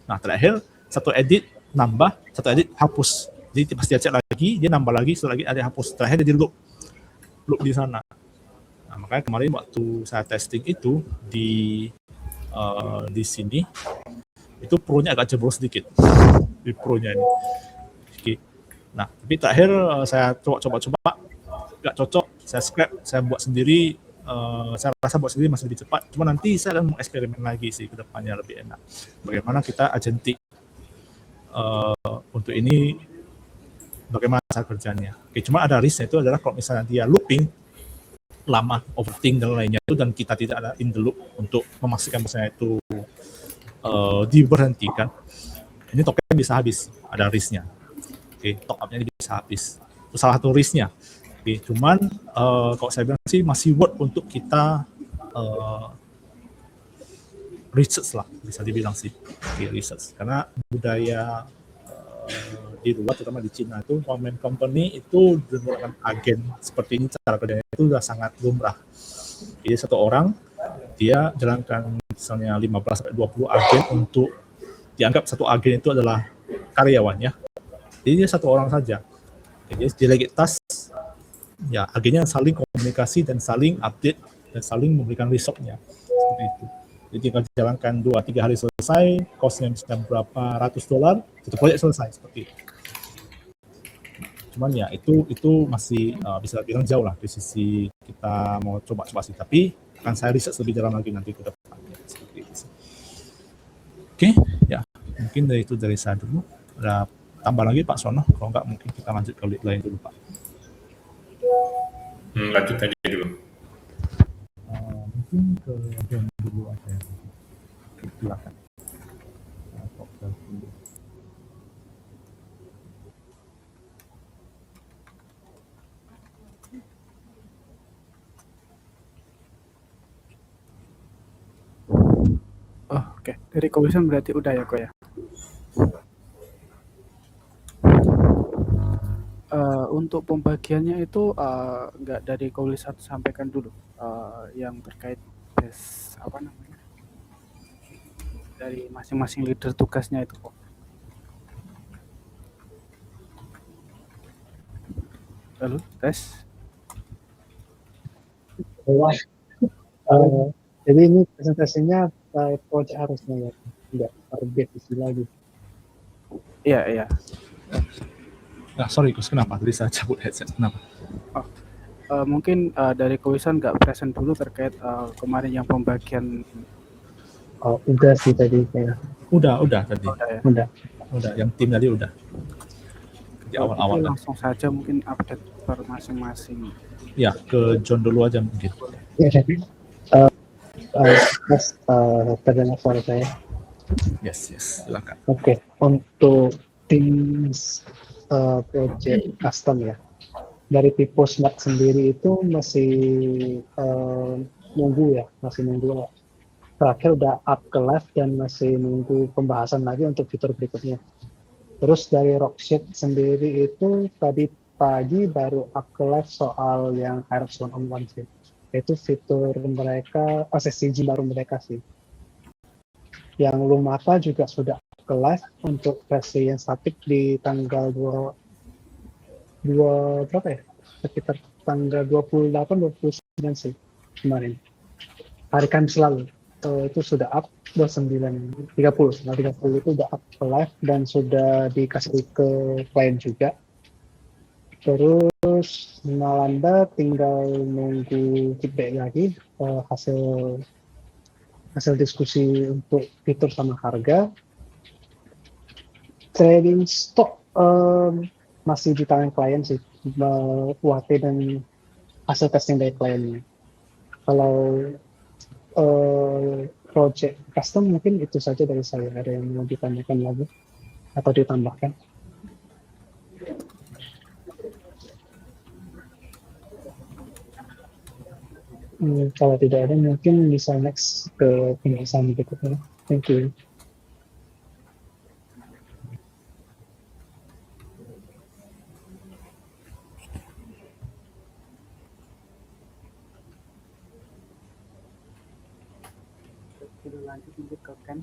Nah, terakhir satu edit nambah, satu edit hapus. Jadi pas dia cek lagi, dia nambah lagi, satu lagi ada hapus. Terakhir dia loop di sana. Nah, makanya kemarin waktu saya testing itu di sini itu pro-nya agak jebol sedikit di pro-nya ini. Oke. Nah, tapi terakhir saya coba nggak cocok, saya scrap, saya buat sendiri. Saya rasa buat sendiri masih lebih cepat. Cuma nanti saya akan eksperimen lagi sih ke depannya lebih enak. Bagaimana kita agentic untuk ini, bagaimana cara kerjanya. Oke, cuma ada risknya itu adalah kalau misalnya dia looping lama, overthink dan lainnya itu, dan kita tidak ada in the loop untuk memastikan misalnya itu diberhentikan, ini tokennya bisa habis, ada risknya. Oke, top up-nya bisa habis. Itu salah satu risknya. Oke, cuman kalau saya bilang sih masih worth untuk kita research lah, bisa dibilang sih. Oke, research. Karena budaya di luar, terutama di Cina itu, one-man company itu menggunakan agen seperti ini, cara kerjanya itu sudah sangat lumrah. Jadi satu orang dia jalankan misalnya 15-20 agen untuk dianggap satu agen itu adalah karyawannya. Jadi dia satu orang saja. Jadi delegate task, ya agennya saling komunikasi dan saling update dan saling memberikan resource-nya. Seperti itu. Jadi tinggal dijalankan 2-3 hari selesai, cost-nya bisa berapa ratus $, satu proyek selesai seperti itu. Cuman ya itu masih bisa bilang jauh lah dari sisi kita mau coba-coba sih, tapi akan saya riset lebih dalam lagi nanti ke depannya seperti itu. Oke, ya mungkin dari saya dulu. Ada tambah lagi Pak Sono? Kalau enggak mungkin kita lanjut ke lead lain dulu Pak. Lanjut aja dulu. Mungkin ke yang dulu aja. Silakan. Oh, oke. Dari Covision berarti udah ya kok ya. Untuk pembagiannya itu nggak dari Covision sampaikan dulu yang terkait tes apa namanya dari masing-masing leader tugasnya itu kok. Lalu tes. Jadi ini presentasinya project harusnya ya, tidak terbit isi lagi. Iya. Nah, sorry Gus, kenapa? Tadi saya cabut headset. Kenapa? Mungkin dari Kowisan nggak present dulu terkait kemarin yang pembagian. Oh, udah sih tadi saya. Udah tadi. Udah ya. Udah. Yang tim tadi udah. Di Kalau awal-awal gitu tadi. langsung saja mungkin update per masing-masing. Ya, ke John dulu aja mungkin. Mas, terdengar suara saya. Yes, silakan. Oke, untuk tim project custom ya. Dari Pipo Smart sendiri itu masih nunggu. Terakhir udah up ke live dan masih nunggu pembahasan lagi untuk fitur berikutnya. Terus dari Rocksheet sendiri itu tadi pagi baru up ke live soal yang Aerox 1-on-1 sih. Itu fitur mereka, sesi uji baru mereka sih. Yang Lumata juga sudah up ke live untuk versi yang statik di tanggal 2 berapa ya? Sekitar tanggal 28-29 sih kemarin. Hari Kamis lalu. Itu sudah up 29 30 itu udah up ke live dan sudah dikasih ke klien juga. Terus Nalanda tinggal nunggu feedback lagi hasil diskusi untuk fitur sama harga. Trading stock masih di tangan klien sih, UAT dan hasil testing dari kliennya. Kalau project custom mungkin itu saja dari saya. Ada yang mau ditanyakan lagi atau ditambahkan? Kalau tidak ada mungkin bisa next ke pembahasan berikutnya. Thank you. Kita lanjut mungkin ke Ken.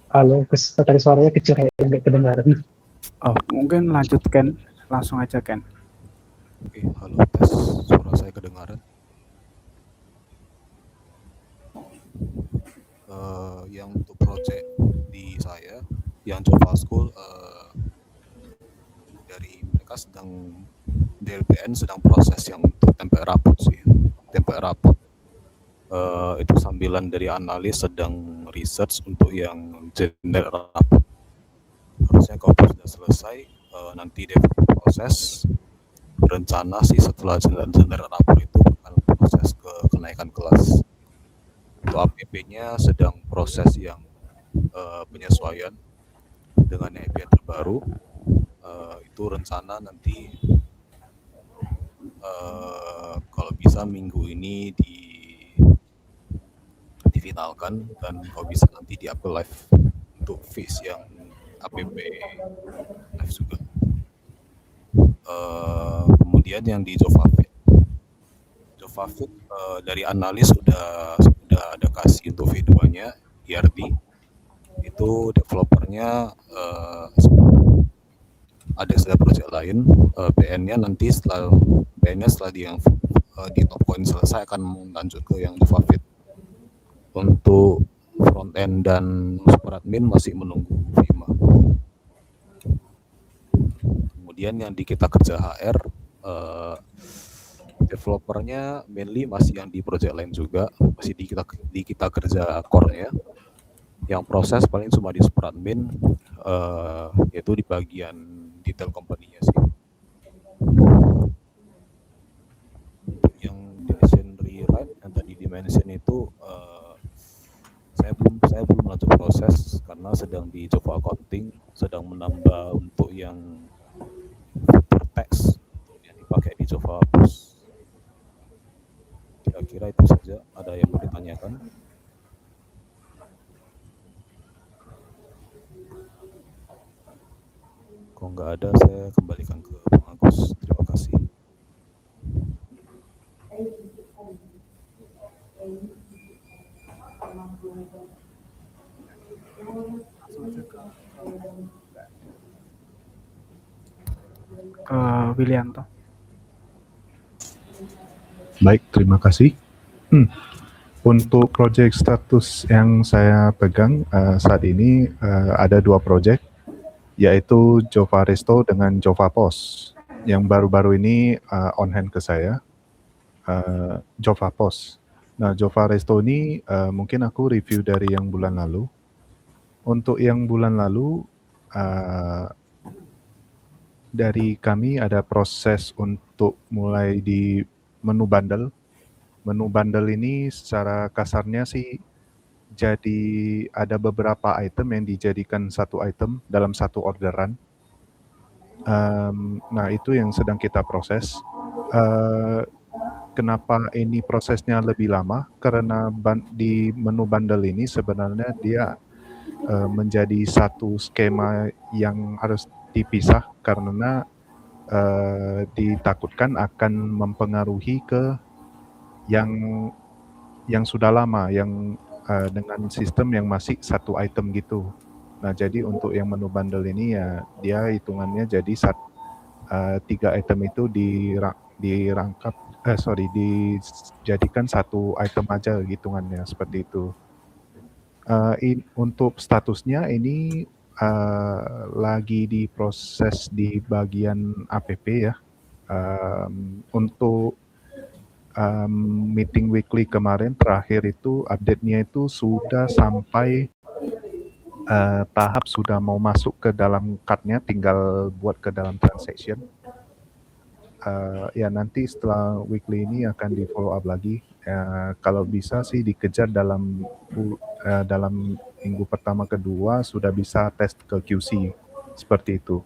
Halo, tadi suaranya kecil kayak nggak kedengaran. Mungkin lanjut Ken, langsung aja Ken. Oke, halo, tes suara saya kedengaran. Yang untuk project di saya, yang Java School, dari mereka DLBN sedang proses yang untuk template raport sih, template raport. Itu sambilan dari analis sedang research untuk yang generate raport. Harusnya kalau sudah selesai, nanti develop proses. Berencana sih setelah generate raport itu akan proses ke kenaikan kelas. Untuk APP-nya sedang proses yang penyesuaian dengan API yang terbaru. Itu rencana nanti kalau bisa minggu ini difinalkan, dan kalau bisa nanti di up live untuk phase yang APP live juga. Kemudian yang di JavaFit dari analis sudah ada kasih untuk V2-nya ERD. Itu developernya ada project lain. PN-nya nanti setelah di Topcoin selesai akan lanjut ke yang JavaFit. Untuk front end dan super admin masih menunggu Vima. Kemudian yang di kita kerja HR, developernya mainly masih yang di project lain juga, masih di kita kerja core-nya. Yang proses paling cuma di super admin, yaitu di bagian detail company-nya sih. Untuk yang dimension rewrite yang tadi dimension itu, saya belum lanjut proses karena sedang di Java Accounting, sedang menambah untuk yang fitur teks yang dipakai di Java Plus. Kira-kira itu saja. Ada yang mau ditanyakan? Kalau nggak ada, saya kembalikan ke Bang Agus. Terima kasih. Ke Willianto. Baik, terima kasih. Untuk project status yang saya pegang saat ini ada 2 project, yaitu Jova Resto dengan Jova POS. Yang baru-baru ini on hand ke saya, Jova POS. Nah, Jova Resto ini mungkin aku review dari yang bulan lalu. Untuk yang bulan lalu, dari kami ada proses untuk mulai di menu bundle. Menu bundle ini secara kasarnya sih jadi ada beberapa item yang dijadikan satu item dalam satu orderan. Nah, itu yang sedang kita proses. Kenapa ini prosesnya lebih lama? Karena di menu bundle ini sebenarnya dia menjadi satu skema yang harus dipisah karena ditakutkan akan mempengaruhi ke yang sudah lama, yang dengan sistem yang masih satu item gitu. Nah, jadi untuk yang menu bundle ini ya dia hitungannya jadi 3 item itu dijadikan satu item aja hitungannya seperti itu. Untuk statusnya ini lagi diproses di bagian APP ya. Untuk meeting weekly kemarin terakhir itu update-nya itu sudah sampai tahap sudah mau masuk ke dalam card-nya, tinggal buat ke dalam transaction. Ya nanti setelah weekly ini akan di follow up lagi. Kalau bisa sih dikejar dalam minggu pertama kedua sudah bisa tes ke QC seperti itu.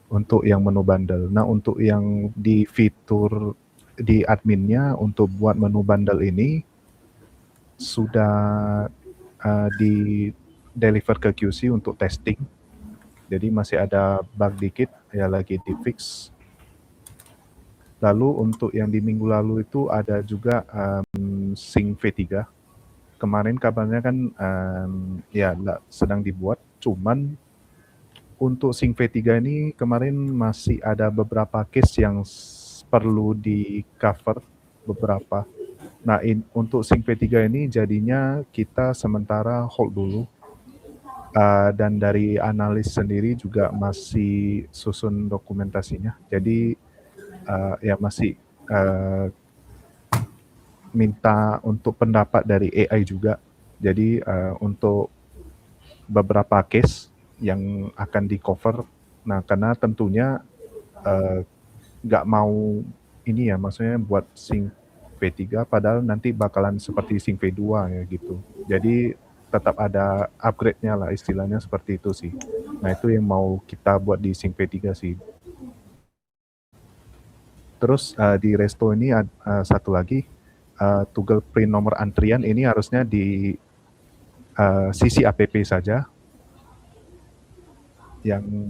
Untuk yang menu bundle. Nah, untuk yang di fitur di adminnya untuk buat menu bundle ini sudah di deliver ke QC untuk testing. Jadi masih ada bug dikit ya lagi di fix. Lalu untuk yang di minggu lalu itu ada juga Sync V3. Kemarin kabarnya kan ya sedang dibuat, cuman untuk Sync V3 ini kemarin masih ada beberapa case yang perlu di cover beberapa. Nah, untuk Sync V3 ini jadinya kita sementara hold dulu. Dan dari analis sendiri juga masih susun dokumentasinya. Jadi ya masih minta untuk pendapat dari AI juga. Jadi untuk beberapa case yang akan di cover. Nah, karena tentunya nggak mau ini ya, maksudnya buat Sync V3 padahal nanti bakalan seperti Sync V2 ya gitu. Jadi tetap ada upgrade-nya lah istilahnya seperti itu sih. Nah, itu yang mau kita buat di Sync V3 sih. Terus di Resto ini satu lagi, toggle print nomor antrian ini harusnya di sisi APP saja yang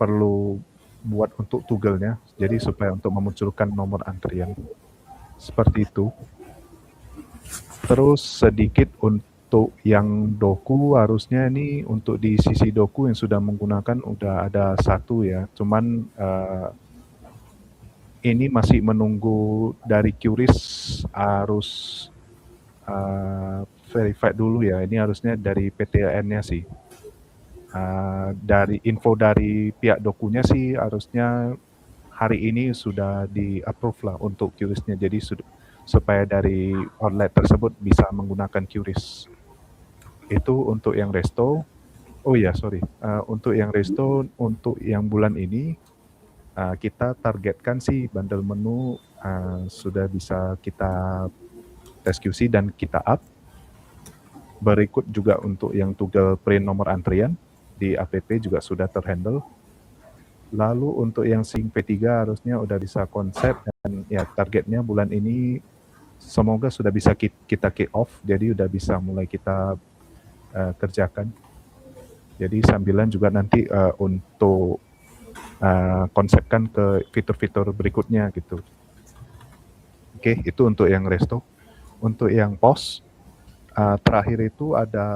perlu buat untuk toggle-nya, jadi supaya untuk memunculkan nomor antrian seperti itu. Terus sedikit untuk yang doku, harusnya ini untuk di sisi doku yang sudah menggunakan udah ada 1 ya, cuman ini masih menunggu dari QRIS harus verified dulu ya. Ini harusnya dari PTN-nya sih. Dari info dari pihak dokunya sih harusnya hari ini sudah di-approve lah untuk QRIS-nya. Jadi supaya dari outlet tersebut bisa menggunakan QRIS. Itu untuk yang Resto. Oh ya, sorry. Untuk yang Resto, untuk yang bulan ini, kita targetkan sih bundle menu sudah bisa kita tes QC dan kita up. Berikut juga untuk yang toggle print nomor antrian di APP juga sudah terhandle. Lalu untuk yang Sync P3 harusnya udah bisa konsep dan ya targetnya bulan ini semoga sudah bisa kita kick off, jadi udah bisa mulai kita kerjakan. Jadi sambilan juga nanti untuk konsepkan ke fitur-fitur berikutnya gitu. Oke, itu untuk yang Resto. Untuk yang POS, terakhir itu ada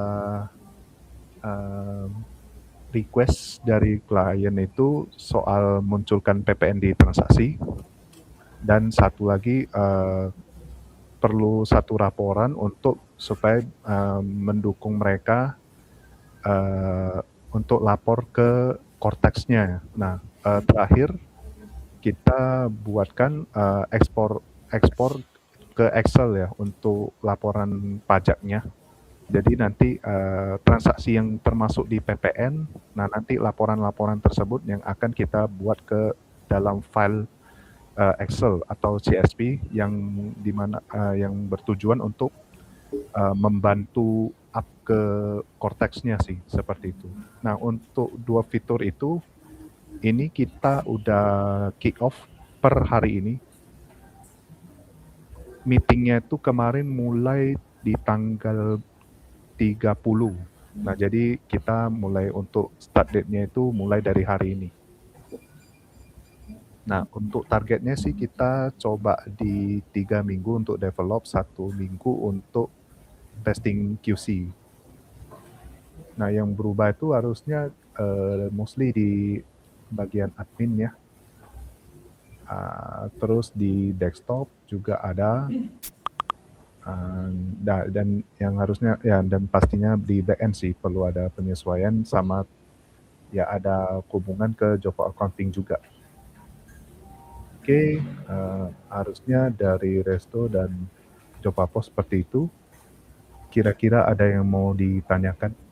request dari klien itu soal munculkan PPN di transaksi. Dan satu lagi perlu satu laporan untuk supaya mendukung mereka untuk lapor ke Cortex-nya. Nah, terakhir kita buatkan ekspor ke Excel ya untuk laporan pajaknya. Jadi nanti transaksi yang termasuk di PPN, nah nanti laporan-laporan tersebut yang akan kita buat ke dalam file Excel atau CSV yang dimana yang bertujuan untuk membantu up ke Cortex-nya sih, seperti itu. Nah, untuk dua fitur itu, ini kita udah kick off per hari ini. Meetingnya itu kemarin mulai di tanggal 30. Nah, jadi kita mulai untuk start date-nya itu mulai dari hari ini. Nah, untuk targetnya sih kita coba di 3 minggu untuk develop, 1 minggu untuk testing QC. Nah, yang berubah itu harusnya mostly di bagian admin ya. Terus di desktop juga ada. Dan yang harusnya ya, dan pastinya di backend sih perlu ada penyesuaian sama ya ada hubungan ke Java accounting juga. Oke, harusnya dari Resto dan Java Post seperti itu. Kira-kira ada yang mau ditanyakan?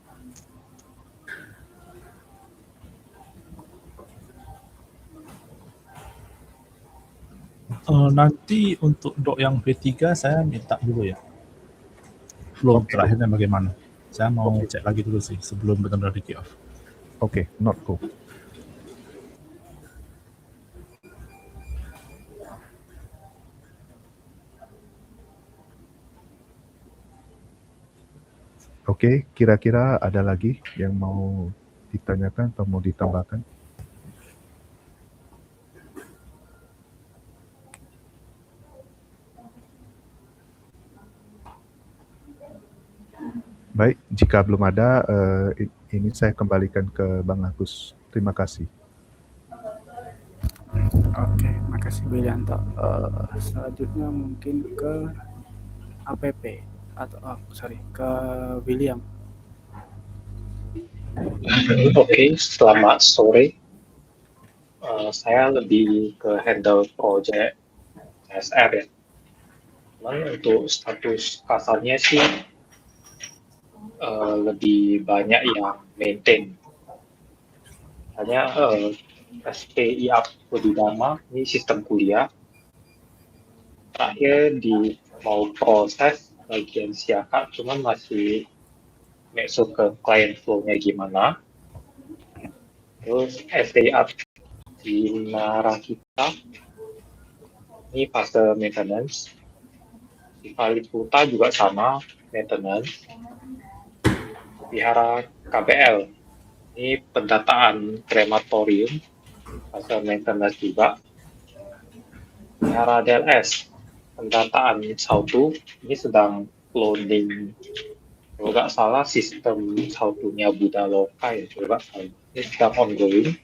Nanti untuk dok yang V3 saya minta dulu ya. Belum terakhirnya bagaimana? Saya mau cek lagi dulu sih sebelum benar-benar di kick off. Oke, not go. Oke, kira-kira ada lagi yang mau ditanyakan atau mau ditambahkan? Baik, jika belum ada, ini saya kembalikan ke Bang Agus. Terima kasih. Oke, makasih Willianto. Selanjutnya mungkin ke APP atau ke William. Oke, selamat sore. Saya lebih ke handle project CSR ya. Cuman untuk status kasarnya sih lebih banyak yang maintain. Hanya SPI Budidama ini sistem kuliah. Terakhir di mau proses bagian siakat, cuman masih masuk ke client flow-nya gimana. Terus SDA di Narakita ini fase maintenance. Di Kaliputa juga sama maintenance. Vihara KBL ini pendataan krematorium fase maintenance juga. Vihara DLS pendataan Sautu ini sedang loading, kalau nggak salah sistem Sautunya Budaloka ya, coba ini sedang ongoing.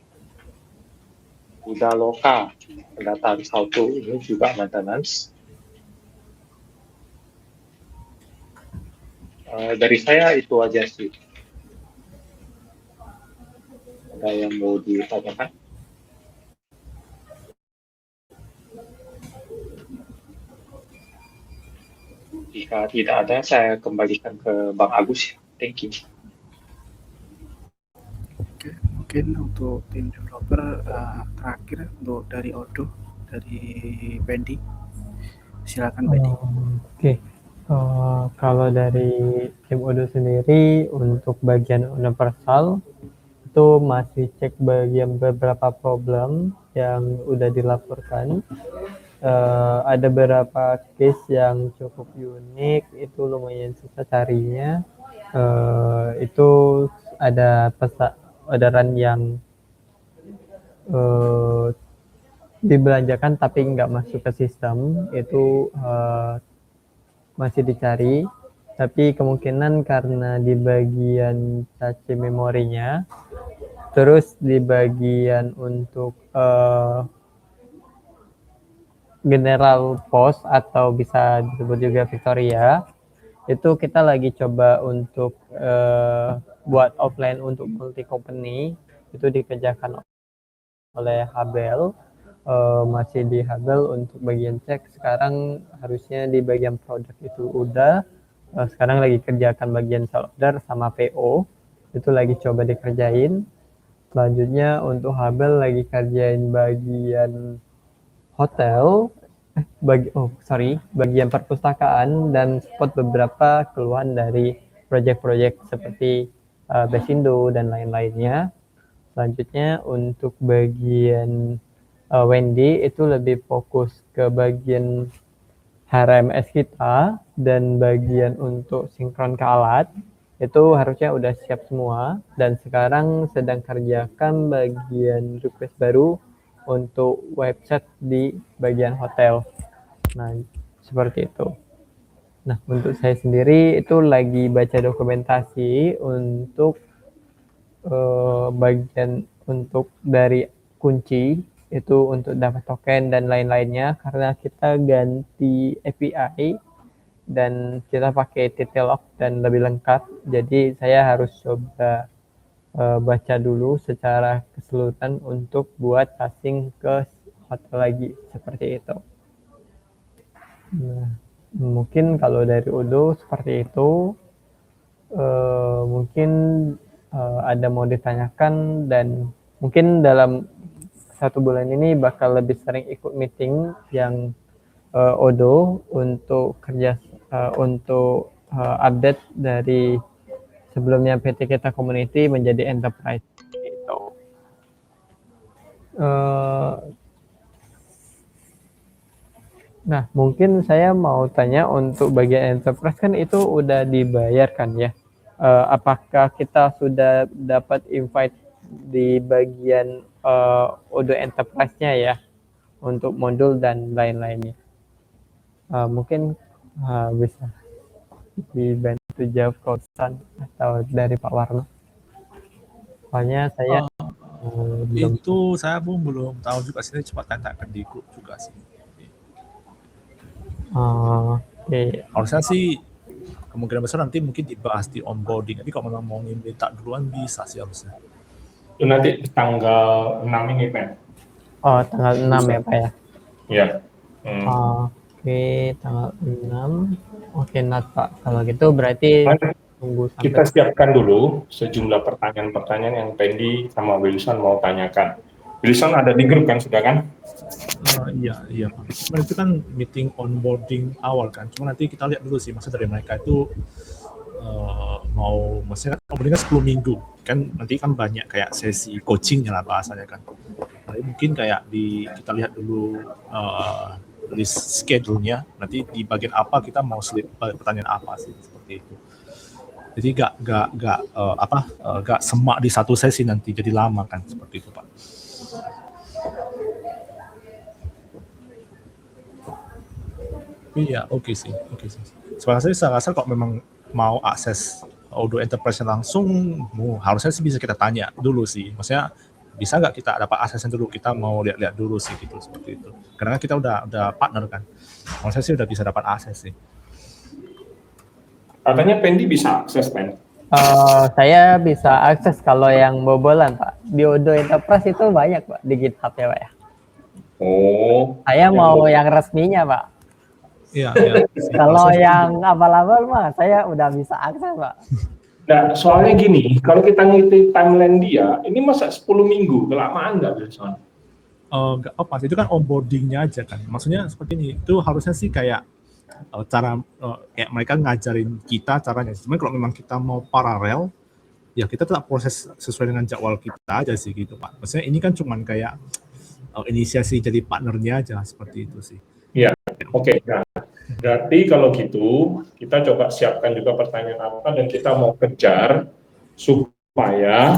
Budaloka pendataan Sautu ini juga maintenance. Dari saya itu aja sih. Ada yang mau ditanyakan? Jika tidak ada, saya kembalikan ke Bang Agus. Thank you. Oke, mungkin untuk tim developer terakhir untuk dari Odo, dari Pendi. Silakan Pendi. Oke. Kalau dari tim Odo sendiri untuk bagian universal itu masih cek bagian beberapa problem yang udah dilaporkan. Ada beberapa case yang cukup unik, itu lumayan susah carinya. Itu ada orderan yang dibelanjakan tapi nggak masuk ke sistem, itu masih dicari. Tapi kemungkinan karena di bagian cache memorinya, terus di bagian untuk General Post atau bisa disebut juga Victoria, itu kita lagi coba untuk buat offline untuk multi company, itu dikerjakan oleh Habel. Masih di Habel untuk bagian cek, sekarang harusnya di bagian produk itu udah. Sekarang lagi kerjakan bagian sell order sama PO, itu lagi coba dikerjain. Selanjutnya untuk Habel lagi kerjain bagian hotel, bagian perpustakaan dan spot beberapa keluhan dari proyek-proyek seperti Besindo dan lain-lainnya. Selanjutnya untuk bagian Wendy itu lebih fokus ke bagian HRMS kita, dan bagian untuk sinkron ke alat itu harusnya udah siap semua, dan sekarang sedang kerjakan bagian request baru untuk website di bagian hotel. Nah, seperti itu. Nah, untuk saya sendiri itu lagi baca dokumentasi untuk bagian untuk dari kunci, itu untuk dapat token dan lain-lainnya, karena kita ganti API dan kita pakai Titelog dan lebih lengkap. Jadi saya harus coba baca dulu secara keseluruhan untuk buat passing ke hotel lagi, seperti itu. Nah, mungkin kalau dari Udo seperti itu. Mungkin ada mau ditanyakan, dan mungkin dalam 1 bulan ini bakal lebih sering ikut meeting yang Odo untuk kerja untuk update dari sebelumnya PT kita community menjadi enterprise gitu. Nah, mungkin saya mau tanya untuk bagian enterprise, kan itu udah dibayarkan ya. Apakah kita sudah dapat invite di bagian Odo Enterprise-nya ya untuk modul dan lain-lainnya? Mungkin bisa dibantu jawab Kosan atau dari Pak Warno. Soalnya saya belum. Itu saya pun belum tahu juga sih, coba tanyakan di grup juga sih. Oke. Harusnya sih kemungkinan besar nanti mungkin dibahas di onboarding. Jadi kalau memang mau minta duluan bisa sih harusnya. Itu nanti tanggal 6 ini, Pak. Oh, tanggal 6 ya, Pak ya? Iya. Oke, tanggal 6. Oke, Nat, Pak. Kalau gitu berarti tunggu sampai. Kita siapkan dulu sejumlah pertanyaan-pertanyaan yang Pendi sama Wilson mau tanyakan. Wilson ada di grup kan, sudah kan? Iya Pak. Cuma itu kan meeting onboarding awal kan. Cuma nanti kita lihat dulu sih, maksud dari mereka itu mau, maksudnya kan onboarding kan 10 minggu kan, nanti kan banyak kayak sesi coachingnya lah bahasanya kan. Jadi mungkin kayak kita lihat dulu list schedule-nya, nanti di bagian apa kita mau slip pertanyaan apa sih, seperti itu. Jadi gak semak di satu sesi nanti jadi lama kan, seperti itu Pak. Iya, oke sih. Sebenarnya saya rasa kalau memang mau akses Odo Enterprise langsung, harusnya sih bisa kita tanya dulu sih. Maksudnya bisa nggak kita dapat aksesnya dulu? Kita mau lihat-lihat dulu sih gitu, seperti itu. Karena kita udah partner kan. Harusnya sih udah bisa dapat akses sih. Katanya Pendi bisa akses, Pen. Saya bisa akses kalau yang bobolan, Pak. Di Odo Enterprise itu banyak, Pak, di GitHub ya, Pak ya. Oh. Saya mau yang resminya, Pak. Iya. Kalau yang abal-abal mah saya udah bisa akses, Pak. Nah, soalnya gini, kalau kita ngitung timeline dia, ini masa 10 minggu, kelamaan nggak Wilson? Nggak apa, itu kan onboarding-nya aja kan. Maksudnya seperti ini, itu harusnya sih kayak cara kayak mereka ngajarin kita caranya. Cuman kalau memang kita mau paralel, ya kita tetap proses sesuai dengan jadwal kita aja sih gitu Pak. Maksudnya ini kan cuman kayak inisiasi jadi partnernya aja, seperti itu sih. Iya, oke. Nah, berarti kalau gitu kita coba siapkan juga pertanyaan apa, dan kita mau kejar supaya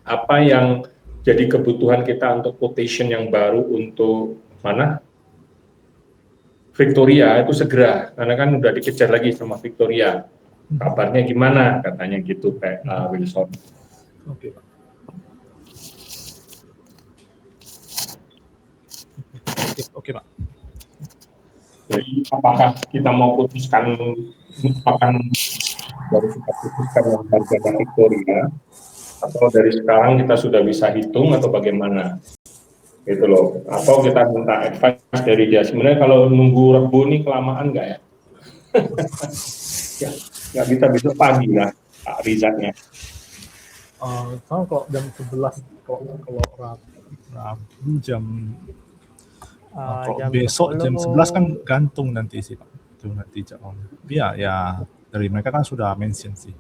apa yang jadi kebutuhan kita untuk quotation yang baru untuk mana? Victoria itu segera, karena kan udah dikejar lagi sama Victoria. Kabarnya gimana? Katanya gitu, Pak Wilson. Oke, Pak. Oke, Pak. Jadi apakah kita mau putuskan akan baru kita putuskan yang harga dari Korea, atau dari sekarang kita sudah bisa hitung atau bagaimana? Gitu loh. Atau kita minta advice dari dia. Sebenarnya kalau nunggu Rebu ini kelamaan nggak ya? Ya, nggak bisa besok pagi lah Pak Rizatnya. Kalau jam 11, kalau Rabu jam kalau jam besok 10. jam 11 kan gantung nanti sih Pak. Itu nanti jadwalnya. Ya dari mereka kan sudah mention sih.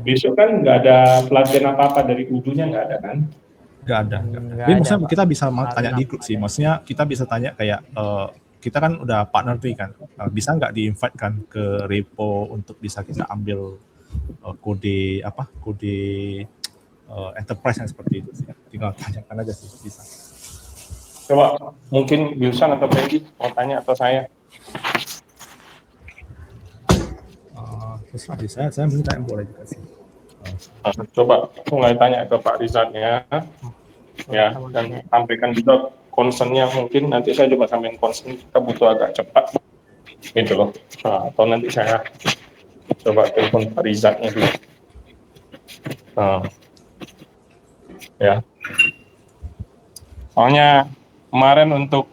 Besok kan nggak ada pelatihan apa-apa dari Udunya, nggak ada kan? Nggak ada. Nggak Jadi ada, maksudnya Pak. kita bisa tanya di Hari grup sih. Maksudnya kita bisa tanya kayak kita kan udah partner tuh kan. Bisa nggak di-invite kan ke repo untuk bisa kita ambil kode enterprise yang seperti itu sih. Tinggal tanyakan aja sih, bisa. Coba mungkin Wilson atau Peggy mau tanya atau saya? Terus sih, saya minta yang boleh juga sih. Coba mulai tanya ke Pak Rizatnya, ya, dan sampaikan juga concern-nya. Mungkin nanti saya coba sampaikan concern, kita butuh agak cepat, gitu loh. Nah, atau nanti saya coba telepon Pak Rizatnya dulu. Ya, soalnya kemarin untuk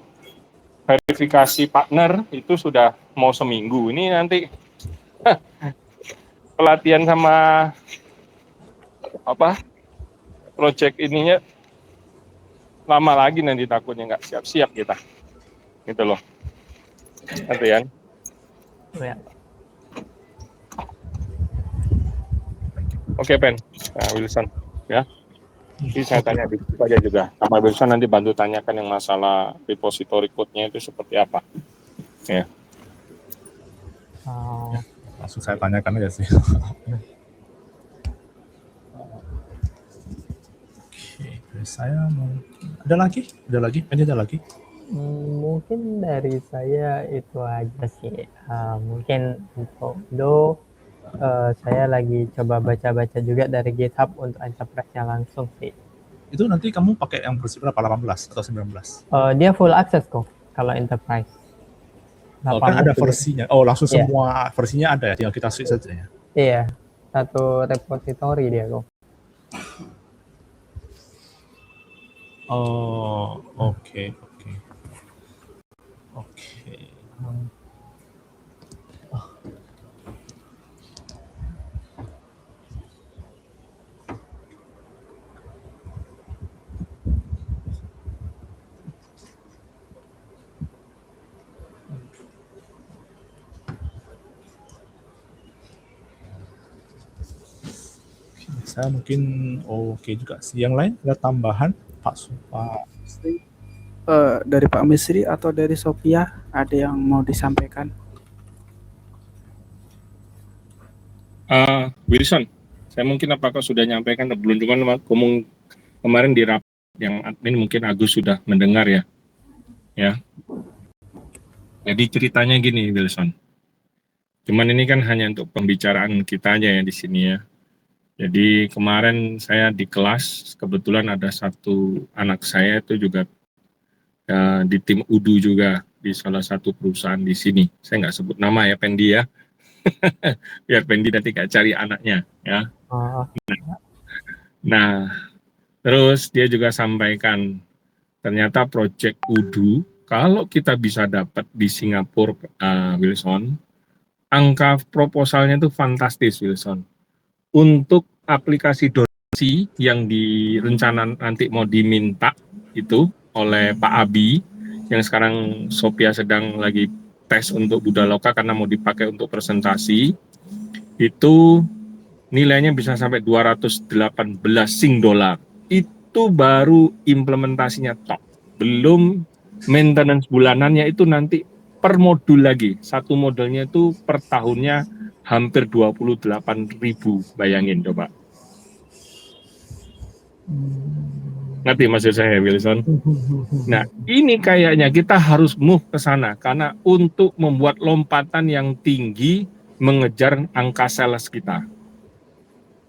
verifikasi partner itu sudah mau seminggu. Ini nanti pelatihan sama project ininya lama lagi, nanti takutnya nggak siap-siap kita, gitu loh. Adrian. Ya. Oke, Pen. Nah, Wilson, ya. Nanti saya tanya di situ aja juga. Sama Wilson nanti bantu tanyakan yang masalah repository code-nya itu seperti apa. Ya. Langsung saya tanyakan aja sih. Oke, saya ada lagi? Ini ada lagi? Mungkin dari saya itu aja sih. Mungkin untuk Do, saya lagi coba baca-baca juga dari GitHub untuk enterprise-nya langsung sih. Itu nanti kamu pakai yang versi berapa? 18 atau 19? Dia full access kok kalau enterprise. Kan ada versinya. Langsung Iya. semua versinya ada ya, tinggal kita switch saja ya. Iya, satu repository dia kok. Oke. Saya mungkin oke juga sih. Yang lain ada tambahan Pak Misri? Dari Pak Misri atau dari Sophia ada yang mau disampaikan? Wilson, saya mungkin apakah sudah nyampaikan atau belum, cuman kemarin di rapat yang admin mungkin Agus sudah mendengar ya. Ya. Jadi ceritanya gini, Wilson. Cuman ini kan hanya untuk pembicaraan kita aja ya di sini ya. Jadi kemarin saya di kelas, kebetulan ada satu anak saya itu juga di tim UDU juga di salah satu perusahaan di sini. Saya nggak sebut nama ya, Pendi ya. Biar Pendi nanti nggak cari anaknya ya. Nah, terus dia juga sampaikan ternyata project UDU kalau kita bisa dapat di Singapura, Wilson, angka proposalnya itu fantastis, Wilson. Untuk aplikasi donasi yang direncana nanti mau diminta itu oleh Pak Abi, yang sekarang Sophia sedang lagi tes untuk Budaloka karena mau dipakai untuk presentasi, itu nilainya bisa sampai 218 Sing dolar. Itu baru implementasinya top. Belum maintenance bulanannya, itu nanti per modul lagi. Satu modelnya itu per tahunnya hampir 28.000, bayangin coba. Ngerti maksud saya, Wilson? Nah, ini kayaknya kita harus move ke sana, karena untuk membuat lompatan yang tinggi mengejar angka sales kita.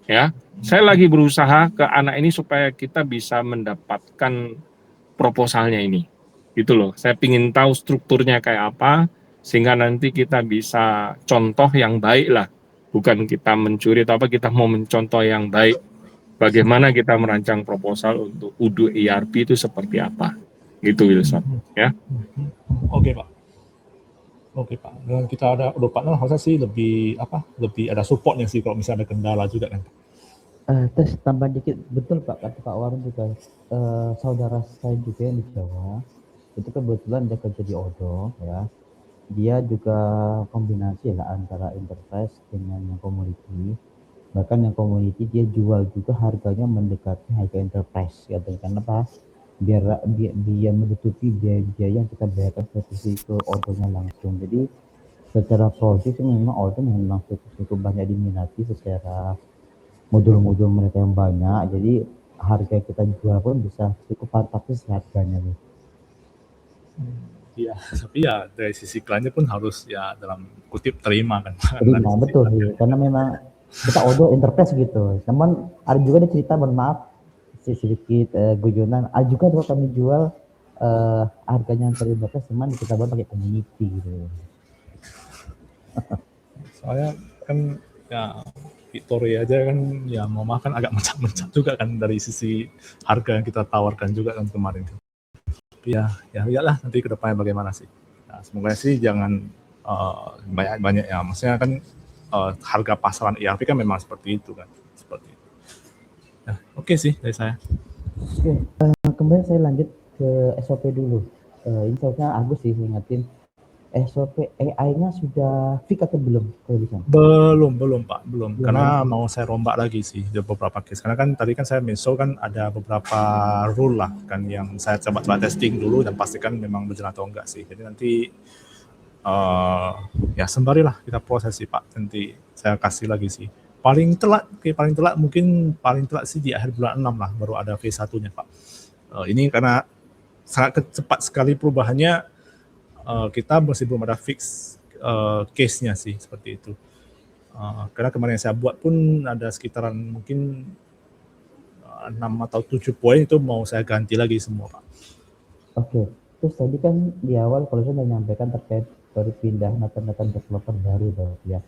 Ya, saya lagi berusaha ke anak ini supaya kita bisa mendapatkan proposalnya ini. Gitu loh. Saya ingin tahu strukturnya kayak apa, sehingga nanti kita bisa contoh yang baik lah. Bukan kita mencuri, tapi kita mau mencontoh yang baik. Bagaimana kita merancang proposal untuk Udo ERP itu seperti apa. Gitu Wilson. Ya. Oke Pak. Oke Pak. Dengan kita ada Udo partner harusnya sih lebih ada supportnya sih kalau misalnya ada kendala juga kan. Tes tambah dikit, betul Pak, kata Pak Warren juga, saudara saya juga yang di Jawa, itu kebetulan dia kerja di Odo ya, dia juga kombinasi lah antara enterprise dengan yang community, bahkan yang community dia jual juga harganya mendekati harga enterprise, katanya kenapa? Biar dia menutupi biaya yang kita bayarkan ke Odonya langsung. Jadi secara project memang Odo memang cukup banyak diminati secara modul-modul mereka yang banyak, jadi harga kita jual pun bisa cukup fantastis harganya nih. Iya, tapi ya dari sisi kliennya pun harus ya dalam kutip terima kan. Terima, betul sih, karena memang kita Odo enterprise gitu. Namun ada juga ada cerita, mohon maaf sedikit guyonan, ada juga kalau kami jual harganya yang enterprise, cuman kita buat pakai community gitu. Soalnya kan ya Victoria aja kan ya mau makan agak mencak-mencak juga kan dari sisi harga yang kita tawarkan juga kan kemarin. Tapi ya lihatlah nanti ke depannya bagaimana sih. Nah, semoga sih jangan banyak-banyak ya. Maksudnya kan harga pasaran ERP kan memang seperti itu kan. Seperti itu. Ya, oke sih dari saya. Oke, kemudian saya lanjut ke SOP dulu. Ini seharusnya Agus sih ingetin. SOP AI-nya sudah fix atau belum? Belum Pak, belum. Karena mau saya rombak lagi sih di beberapa case. Karena kan tadi kan saya mention kan ada beberapa rule lah kan yang saya coba testing dulu dan pastikan memang berjalan atau enggak sih. Jadi nanti ya sembari lah kita proses sih Pak. Nanti saya kasih lagi sih. Paling telat sih di akhir bulan 6 lah baru ada V1-nya Pak. Ini karena sangat cepat sekali perubahannya. Kita masih belum ada fix case-nya sih seperti itu. Karena kemarin yang saya buat pun ada sekitaran mungkin 6 atau 7 poin itu mau saya ganti lagi semua Pak. Oke, terus tadi kan di awal kalau saya sudah menyampaikan terkait baru pindah data developer baru ya.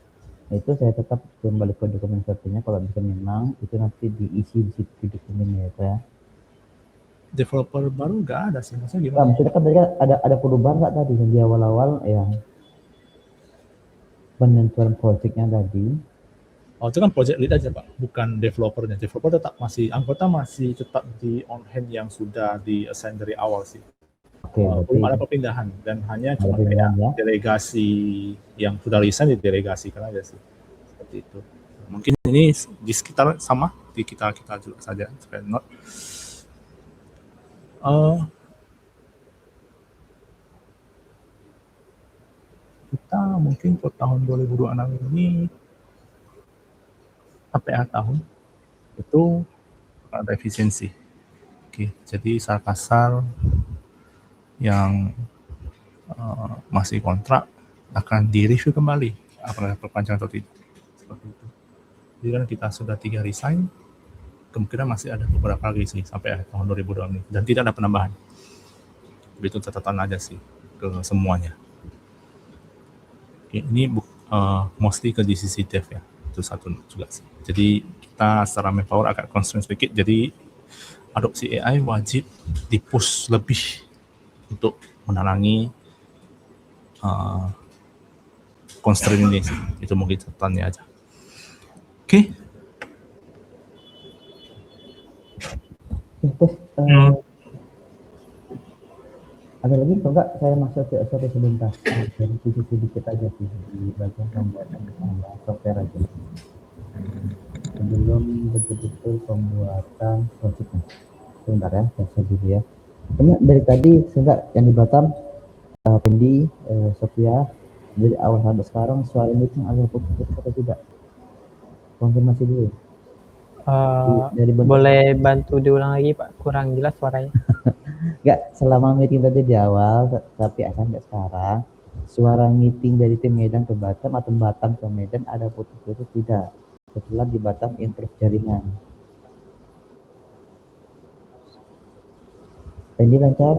Itu saya tetap kembali ke dokumen sepertinya kalau bisa memang itu nanti diisi di situ dokumennya ya. Developer baru nggak ada sih, maksudnya gimana? Nah, maksudnya kan tadi ada perubahan nggak tadi yang di awal-awal yang penentuan projectnya tadi? Oh itu kan project lead aja Pak, bukan developernya. Developer anggota masih tetap di on hand yang sudah di assign dari awal sih. Oke, belum ada perpindahan dan hanya cuma kayak delegasi yang sudah resign didelegasikan aja sih, seperti itu. Mungkin ini di sekitar sama di kita juga saja supaya not. Kita mungkin untuk tahun 2026 ini sampai akhir tahun itu ada efisiensi. Oke, jadi secara kasar yang masih kontrak akan direview kembali apakah perpanjangan atau tidak. Seperti itu. Jadi kan kita sudah 3 resign, kemungkinan masih ada beberapa lagi sih sampai akhir tahun 2020 ini dan tidak ada penambahan. Itu catatan aja sih ke semuanya. Ini mostly ke di sisi dev ya, itu satu juga sih. Jadi kita secara manpower agak constraint sedikit, jadi adopsi AI wajib di-push lebih untuk menalangi constraint ini sih. Itu mungkin catatannya aja. Oke. Terus ada lagi atau enggak saya masuk ke SOP sebentar dari sisi sedikit aja sih di bagian pembuatan software aja sebelum betul-betul pembuatan projectnya. Sebentar ya, saya dulu ya. Karena dari tadi seenggak yang di Batam, Pendi, Sofia, dari awal sampai sekarang suara meeting agak putus-putus atau tidak? Konfirmasi dulu. Boleh bantu diulang lagi Pak, kurang jelas suaranya. Enggak, selama meeting tadi di awal tapi sampai sekarang suara meeting dari tim Medan ke Batam atau Batam ke Medan ada putus-putus tidak? Setelah di Batam improve jaringan. Tadi lancar?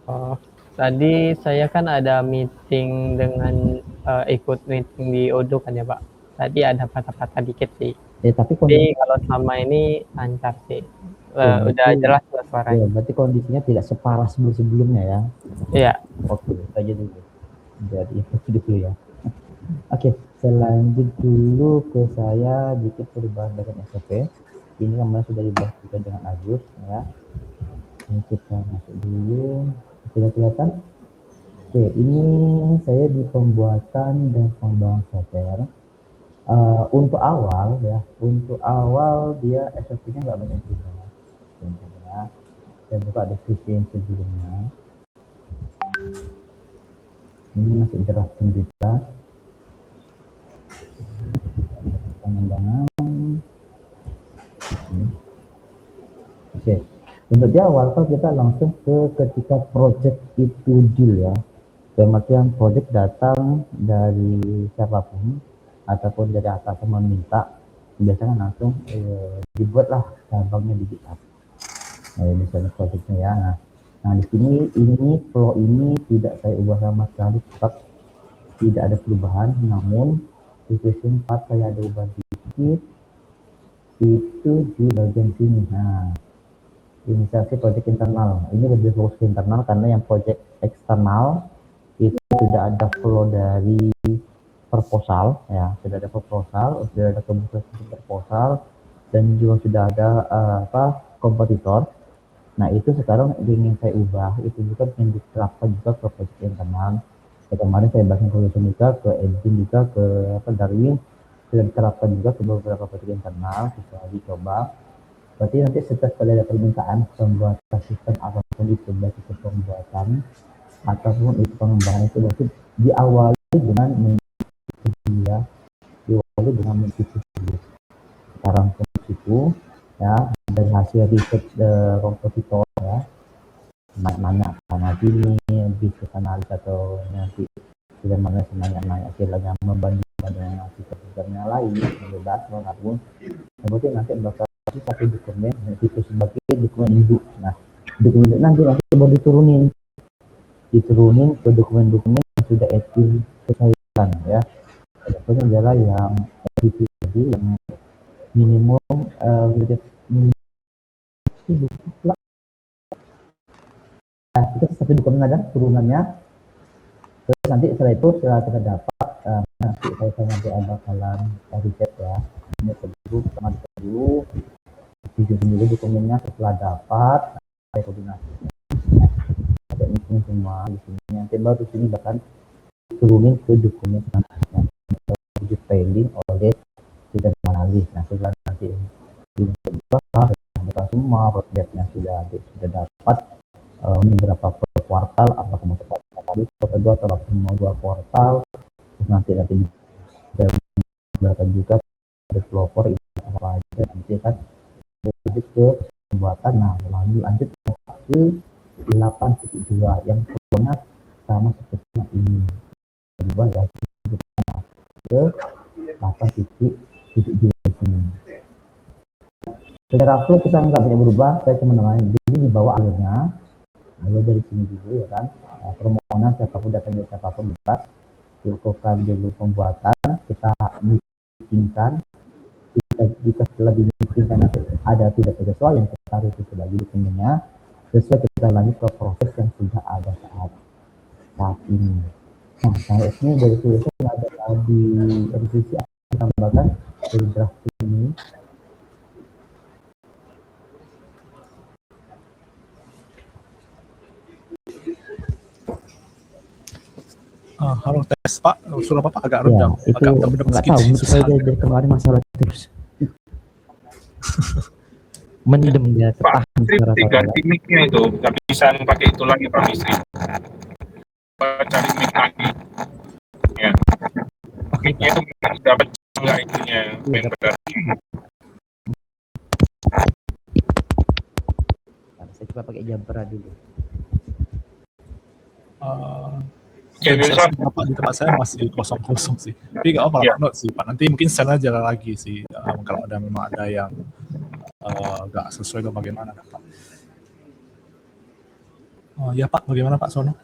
Oh, tadi saya kan ada meeting dengan ikut meeting di Odoo kan ya Pak. Tadi ada patah-patah dikit sih. Tapi Tapi kalau selama ini lancar sih. Udah jelas lah suaranya. Ya, berarti kondisinya tidak separah sebelum-sebelumnya ya? Iya. Oke, itu aja dulu. Jadi itu dulu ya. Oke, selanjut dulu ke saya dikit perubahan dengan SOP. Ini kemarin sudah dibahas juga dengan Agus ya. Ini kita masuk dulu. Sudah kelihatan? Oke, ini saya di pembuatan dan pengembangan software. Untuk awal dia SOP-nya nggak banyak berubah. Contohnya, saya buka deskripsi yang sebelumnya. Ini masih draft kita. Pengembangan. Oke. Untuk di awal kalau kita langsung ke ketika project itu deal ya. Kemudian project datang dari siapapun ataupun dari atasan meminta, biasanya langsung dibuatlah cabangnya di GitHub. Nah, misalnya projectnya ya. Nah di sini ini flow ini tidak saya ubah sama sekali, tetap tidak ada perubahan. Namun di versi 4 saya ada ubah dikit itu di bagian sini. Nah, inisiasi project internal ini lebih fokus ke internal karena yang project eksternal itu sudah ada flow dari proposal ya, sudah ada proposal, sudah ada kebutuhan proposal dan juga sudah ada kompetitor. Nah itu sekarang ingin saya ubah, itu juga ingin diterapkan juga ke project internal. Kemarin saya bahas solution juga ke engine juga ke Darwin, sudah diterapkan juga ke beberapa project internal, bisa dicoba. Berarti nanti setelah ada permintaan pembuatan sistem apapun itu, baik itu pembuatan ataupun itu pengembangan itu, berarti diawali dengan mengikuti dulu. Sekarang itu ya dari hasil riset kompositor ya, mana ini bisnis analis atau nanti tidak mana semuanya istilahnya membandingkan dengan hasil lain bebas apapun. Kemudian nanti bakal satu dokumen itu sebagai dokumen induk. Nah dokumen nanti baru diturunin ke dokumen-dokumen yang sudah etis kesehatan ya. Contohnya adalah yang edisi yang minimum kita satu dokumen ada turunannya. Terus nanti setelah itu setelah kita dapat nanti saya nanti ada bakalan riset ya. Ini dulu dulu dokumennya setelah dapat saya koordinasi. Ada ini semua di sini. Nanti baru di sini bahkan turunin ke dokumen selanjutnya. Detailing oleh tidak analis. Nah setelah nanti kita semua projectnya sudah dapat beberapa per kuartal, apakah mau tadi kedua atau mau 2 kuartal, terus nanti belakang juga developer itu apa aja nanti kan lanjut ke pembuatan. Nah lanjut ke 8.2 yang sebelumnya sama seperti yang ini berubah ya ke 8.2 sini. Secara flow kita nggak banyak berubah, saya cuma namanya jadi dibawa alurnya dari sini dulu ya kan. Permohonan siapapun datangnya siapapun bebas, lakukan dulu pembuatan, kita meetingkan, jika setelah dimeetingkan ada tidak sesuai yang kita taruh itu lagi dokumennya, sesuai kita lanjut ke proses yang sudah ada saat ini. Nah ini dari tulisan ada di revisi tambahkan dari draft ini. Halo tes Pak, suara Bapak agak rendah, ya, agak benar nggak tahu, saya dari kemarin masalah terus. Mendem dia Pak Mistri ganti mic-nya itu, nggak bisa pakai itu lagi Pak Mistri. Cari mic lagi. Ya. Mic-nya itu sudah pecah nggak itunya, yang benar. Saya coba pakai jumper dulu. Ya, Bapak di tempat saya masih kosong sih. Tapi nggak apa-apa, note sih Pak. Nanti mungkin sana jalan lagi sih. Kalau memang ada yang nggak sesuai atau bagaimana Pak. Ya Pak, bagaimana Pak Sono?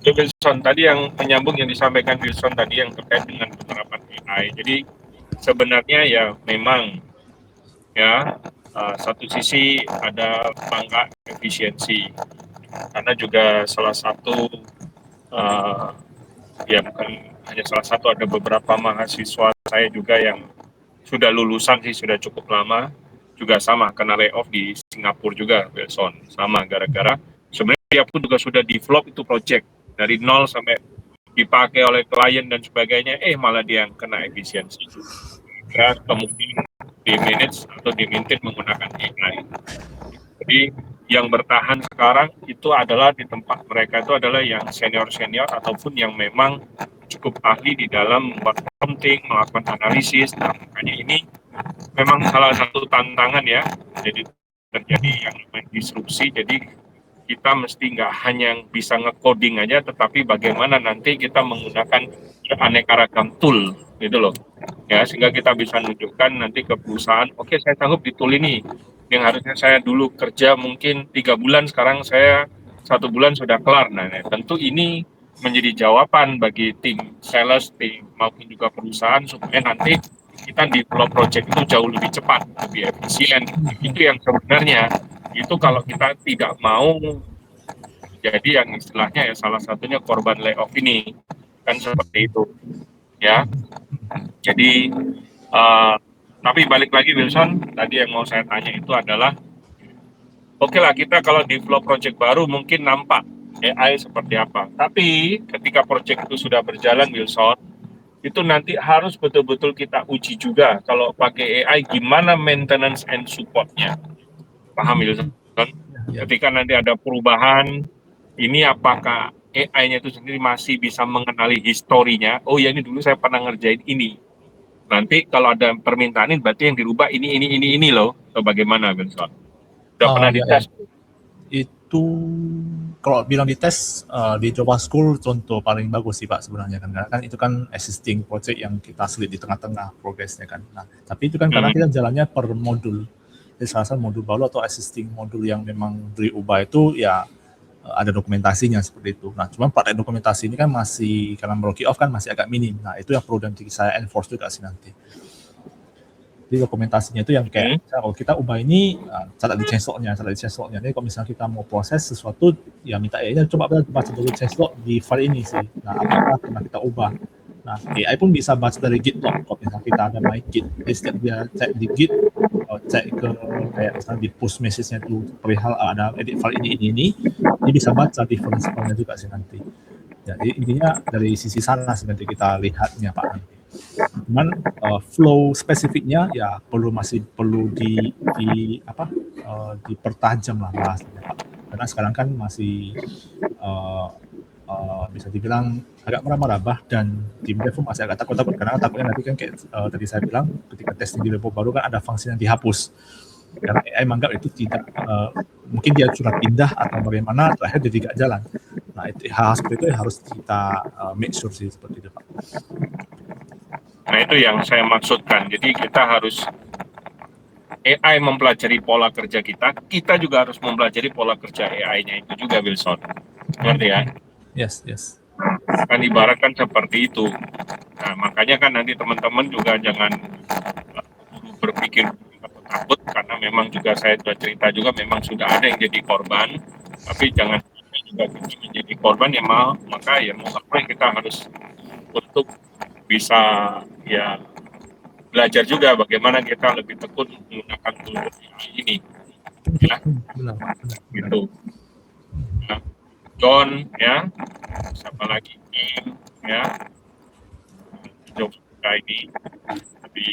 Wilson, tadi yang menyambung yang disampaikan Wilson tadi yang terkait dengan penerapan AI. Jadi sebenarnya ya memang ya satu sisi ada bangga efisiensi karena juga salah satu ya bukan hanya salah satu, ada beberapa mahasiswa saya juga yang sudah lulusan sih sudah cukup lama juga sama kena layoff di Singapura juga, Wilson, sama gara-gara sebenarnya dia pun juga sudah develop itu project dari nol sampai dipakai oleh klien dan sebagainya, malah dia yang kena efisiensi ya, kemudian di manage atau di maintain menggunakan AI. Jadi yang bertahan sekarang itu adalah di tempat mereka itu adalah yang senior-senior ataupun yang memang cukup ahli di dalam membuat prompting, melakukan analisis. Nah, makanya ini memang salah satu tantangan ya, jadi terjadi yang namanya disrupsi. Jadi kita mesti nggak hanya bisa nge-coding aja, tetapi bagaimana nanti kita menggunakan aneka ragam tool gitu loh ya, sehingga kita bisa nunjukkan nanti ke perusahaan, oke, saya sanggup di tool ini yang harusnya saya dulu kerja mungkin 3 bulan, sekarang saya 1 bulan sudah kelar. Nah, tentu ini menjadi jawaban bagi tim sales, tim maupun juga perusahaan supaya nanti kita develop project itu jauh lebih cepat, lebih efisien. Itu yang sebenarnya itu kalau kita tidak mau jadi yang istilahnya ya salah satunya korban layoff ini kan seperti itu ya. Jadi tapi balik lagi Wilson, tadi yang mau saya tanya itu adalah oke lah, kita kalau develop project baru mungkin nampak AI seperti apa, tapi ketika project itu sudah berjalan Wilson, itu nanti harus betul-betul kita uji juga kalau pakai AI gimana maintenance and supportnya, paham Wilson? Ketika nanti ada perubahan, ini apakah AI-nya itu sendiri masih bisa mengenali historinya, oh ya ini dulu saya pernah ngerjain ini, nanti kalau ada permintaan ini berarti yang dirubah ini loh, atau bagaimana Wilson? Udah pernah dites? Itu kalau bilang dites di Java School contoh paling bagus sih Pak sebenarnya kan, karena kan itu kan existing project yang kita sulit di tengah-tengah progresnya kan. Nah, tapi itu kan karena kita jalannya per modul. Jadi salah satu modul baru atau existing modul yang memang diubah itu ya ada dokumentasinya seperti itu. Nah, cuma praktek dokumentasi ini kan masih karena baru kick off kan masih agak minim. Nah, itu yang perlu nanti saya enforce juga sih nanti. Jadi dokumentasinya itu yang kayak kalau kita ubah ini catat di changelognya. Jadi kalau misalnya kita mau proses sesuatu, ya minta AI-nya coba baca dulu changelog di file ini sih. Nah, apakah pernah kita ubah? Nah, AI pun bisa baca dari Git log. Kalau misalnya kita ada main Git, setiap dia cek di Git, cek ke kayak misalnya di push message-nya itu perihal ada edit file ini, dia bisa baca difference-nya juga sih nanti. Jadi intinya dari sisi sana sebenarnya kita lihatnya Pak. Cuman flow spesifiknya ya masih perlu dipertajam lah bahasanya Pak. Karena sekarang kan masih bisa dibilang agak meraba-raba dan tim dev masih agak takut-takut karena takutnya nanti kan kayak tadi saya bilang ketika testing di repo baru kan ada fungsi yang dihapus karena AI menganggap itu tidak mungkin dia sudah pindah atau bagaimana terakhir dia tidak jalan. Nah, hal seperti itu harus kita make sure sih seperti itu Pak. Nah, itu yang saya maksudkan. Jadi kita harus AI mempelajari pola kerja kita juga harus mempelajari pola kerja AI-nya itu juga Wilson. Ngerti ya? Yes. Kan ibaratkan seperti itu. Nah, makanya kan nanti teman-teman juga jangan berpikir takut karena memang juga saya sudah cerita juga memang sudah ada yang jadi korban, tapi jangan juga menjadi korban ya maka ya mau apa kita harus untuk bisa ya belajar juga bagaimana kita lebih tekun menggunakan tool AI ini ya gitu. Nah, John ya, siapa lagi ya, job ini di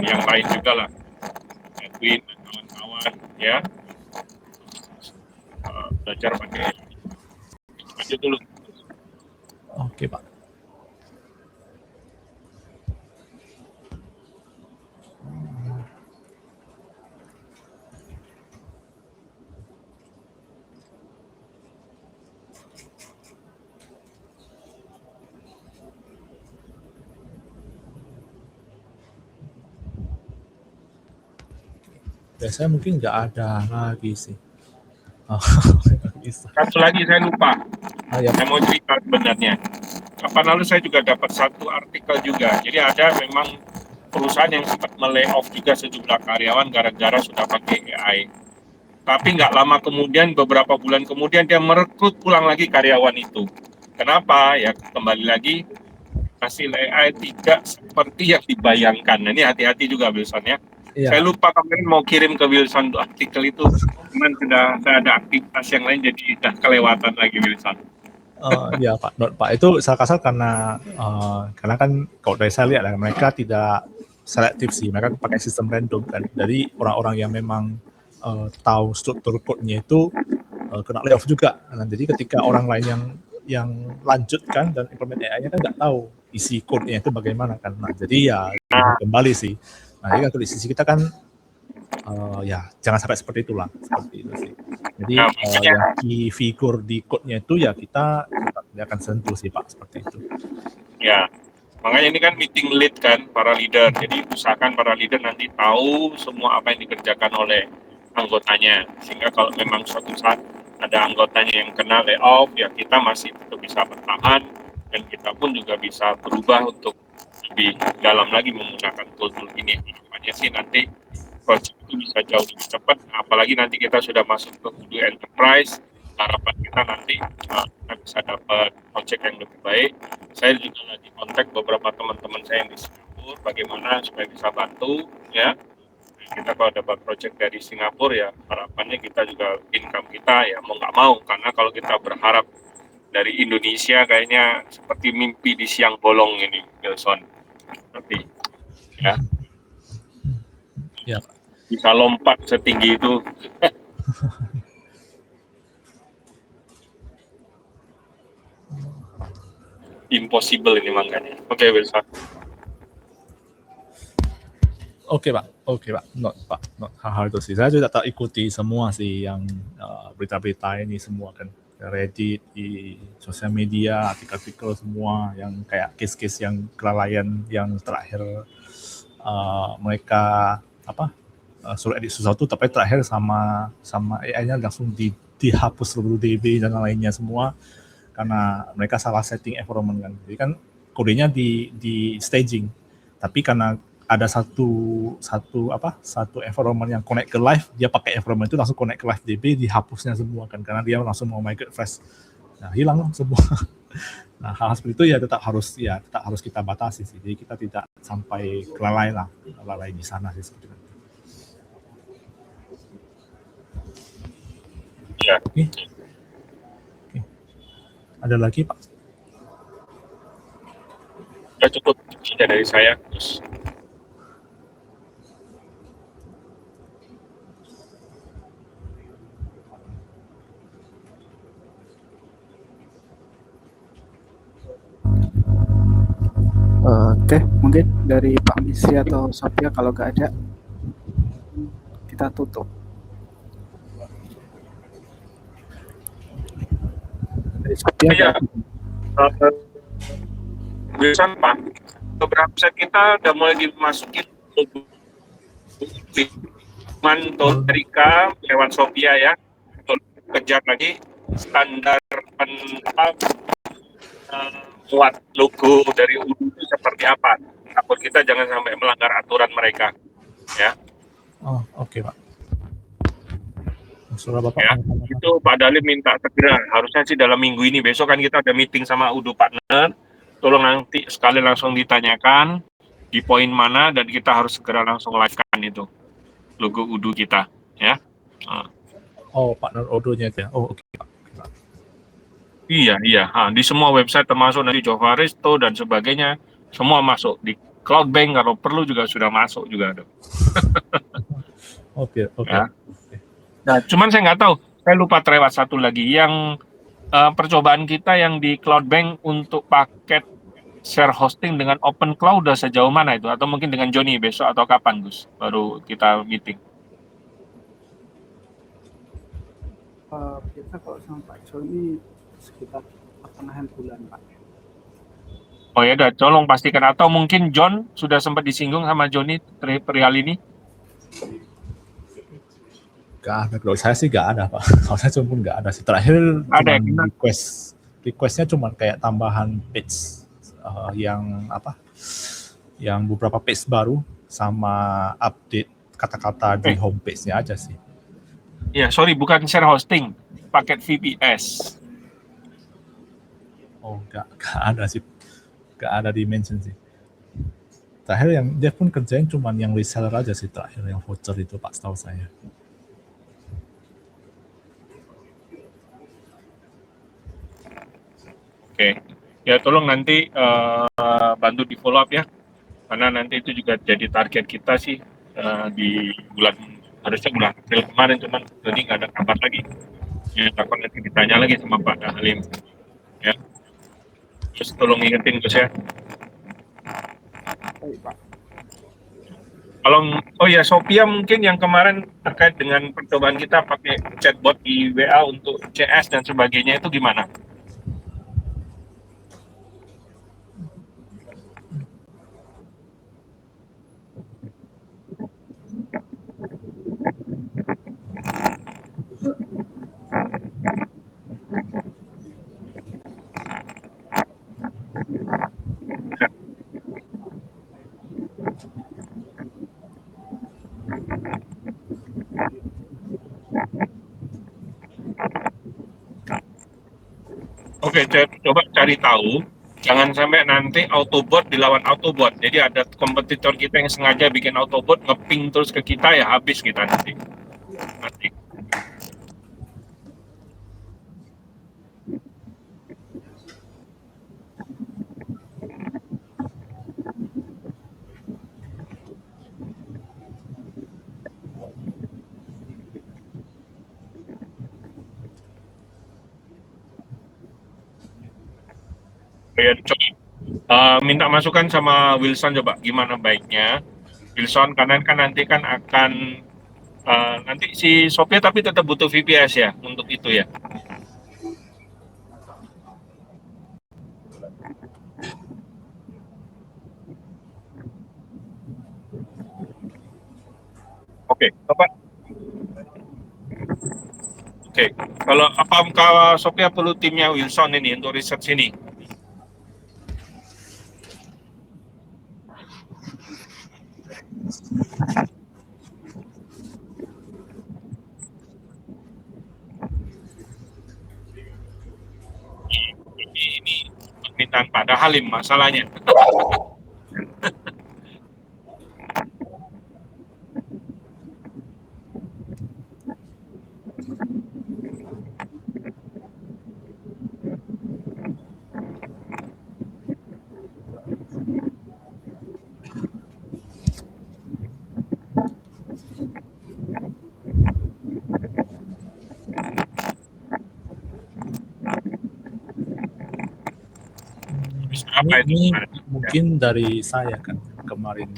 yang lain juga lah, Edwin dan kawan-kawan ya, belajar pakai aja dulu. Oke Pak. Biasanya mungkin nggak ada lagi sih. Bisa. Satu lagi saya lupa. Ya. Saya mau cerita sebenarnya. Kapan lalu saya juga dapat satu artikel juga. Jadi ada memang perusahaan yang sempat melay-off juga sejumlah karyawan gara-gara sudah pakai AI. Tapi nggak lama kemudian, beberapa bulan kemudian dia merekrut ulang lagi karyawan itu. Kenapa? Ya kembali lagi hasil AI tidak seperti yang dibayangkan. Nah, ini hati-hati juga Wilson ya. Iya. Saya lupa kemarin mau kirim ke Wilson untuk artikel itu, cuman sudah ada aktivitas yang lain jadi sudah kelewatan lagi Wilson. Ya Pak itu salah kasar karena kan kalau dari saya lihat mereka tidak selektif sih, mereka pakai sistem random kan. Jadi orang-orang yang memang tahu struktur code-nya itu kena layoff juga. Nah, jadi ketika orang lain yang lanjutkan dan implement AI-nya kan nggak tahu isi code-nya itu bagaimana kan. Nah, jadi ya kembali sih. Nah, jadi kalau di sisi kita kan ya jangan sampai seperti itulah, seperti itu sih. Jadi yang key figure di code-nya itu ya kita tidak akan sentuh sih Pak, seperti itu. Ya, makanya ini kan meeting lead kan para leader. Jadi usahakan para leader nanti tahu semua apa yang dikerjakan oleh anggotanya, sehingga kalau memang suatu saat ada anggotanya yang kena layoff, ya kita masih tetap bisa bertahan dan kita pun juga bisa berubah untuk lebih dalam lagi menggunakan tool-tool ini. Harapannya sih nanti project itu bisa jauh lebih cepat, apalagi nanti kita sudah masuk ke Udu Enterprise. Harapan kita nanti kita bisa dapat project yang lebih baik. Saya juga lagi kontak beberapa teman-teman saya yang di Singapura, bagaimana supaya bisa bantu ya. Kita kalau dapat project dari Singapura ya harapannya kita juga income kita ya mau nggak mau, karena kalau kita berharap dari Indonesia kayaknya seperti mimpi di siang bolong ini Wilson. Tapi ya bisa lompat setinggi itu. Impossible ini makanya. Oke, Wilson. Oke Pak, not hal-hal itu sih. Saya juga tak ikuti semua sih yang berita-berita ini semua kan, Reddit, di sosial media, artikel-artikel semua yang kayak case-case yang kelalaian yang terakhir mereka suruh edit sesuatu tapi terakhir sama AI-nya langsung dihapus seluruh DB dan lainnya semua karena mereka salah setting environment kan. Jadi kan kodenya di staging, tapi karena ada satu environment yang connect ke live, dia pakai environment itu langsung connect ke live DB, dihapusnya semua kan karena dia langsung mau migrate fresh. Nah, hilang semua. Nah, hal seperti itu ya tetap harus kita batasi sih. Jadi kita tidak sampai kelalai di sana sih seperti itu. Ya. Oke. Ada lagi Pak? Ya cukup dari saya. Terus. Oke, mungkin dari Pak Misi atau Sophia kalau nggak ada, kita tutup. Dari Sophia Ya, Wilson Pak, beberapa set kita udah mulai dimasukin Amerika lewat Sophia ya, untuk kejar lagi standar buat logo dari Udu itu seperti apa. Takut kita jangan sampai melanggar aturan mereka, ya. Oh, oke Pak. Surah Bapak. Ya, itu Pak Dalim minta segera. Harusnya sih dalam minggu ini. Besok kan kita ada meeting sama Udu partner. Tolong nanti sekali langsung ditanyakan di poin mana dan kita harus segera langsung live-kan itu logo Udu kita, ya. Oh, partner Udu-nya itu ya. Oh, oke Pak. Iya. Di semua website termasuk nanti Jovaristo dan sebagainya, semua masuk. Di Cloudbank kalau perlu juga sudah masuk juga ada. Oke. Ya. Nah, cuman saya nggak tahu, saya lupa terlewat satu lagi yang percobaan kita yang di Cloudbank untuk paket share hosting dengan Open Cloud udah sejauh mana itu? Atau mungkin dengan Joni besok atau kapan Gus baru kita meeting? Kita kalau sama Pak Joni sekitar pertengahan bulan Pak. Oh ya, udah tolong pastikan, atau mungkin John sudah sempat disinggung sama Joni perihal ini. Nggak ada, kalau saya sih nggak ada Pak. Kalau saya cuma nggak ada sih. Terakhir Ada cuma ya? requestnya cuma kayak tambahan page yang apa? Yang beberapa page baru sama update kata-kata di homepage-nya aja sih. Ya, sorry, bukan share hosting, paket VPS. Oh, nggak ada sih. Nggak ada di mention sih. Terakhir yang dia pun kerjain cuma yang reseller aja sih terakhir, yang voucher itu Pak, setahu saya. Oke, ya tolong nanti bantu di follow up ya, karena nanti itu juga jadi target kita sih di bulan, harusnya bulan April kemarin, cuman tadi nggak ada kabar lagi. Ya, takut nanti ditanya lagi sama Pak Halim. Ya, terus tolong ingetin ke saya. Kalau oh ya, Sophia mungkin yang kemarin terkait dengan percobaan kita pakai chatbot di WA untuk CS dan sebagainya itu gimana? Oke, coba cari tahu, jangan sampai nanti Autobot dilawan Autobot. Jadi ada kompetitor kita yang sengaja bikin Autobot ngeping terus ke kita, ya habis kita nanti. Mati. Ya, coba minta masukan sama Wilson, coba gimana baiknya Wilson, karena kan nanti kan akan nanti si Sophia tapi tetap butuh VPS ya untuk itu ya. Oke, Bapak. Oke, kalau Sophia perlu timnya Wilson ini untuk riset sini. Ini permintaan Pak Halim masalahnya. Ini mungkin dari saya kan kemarin,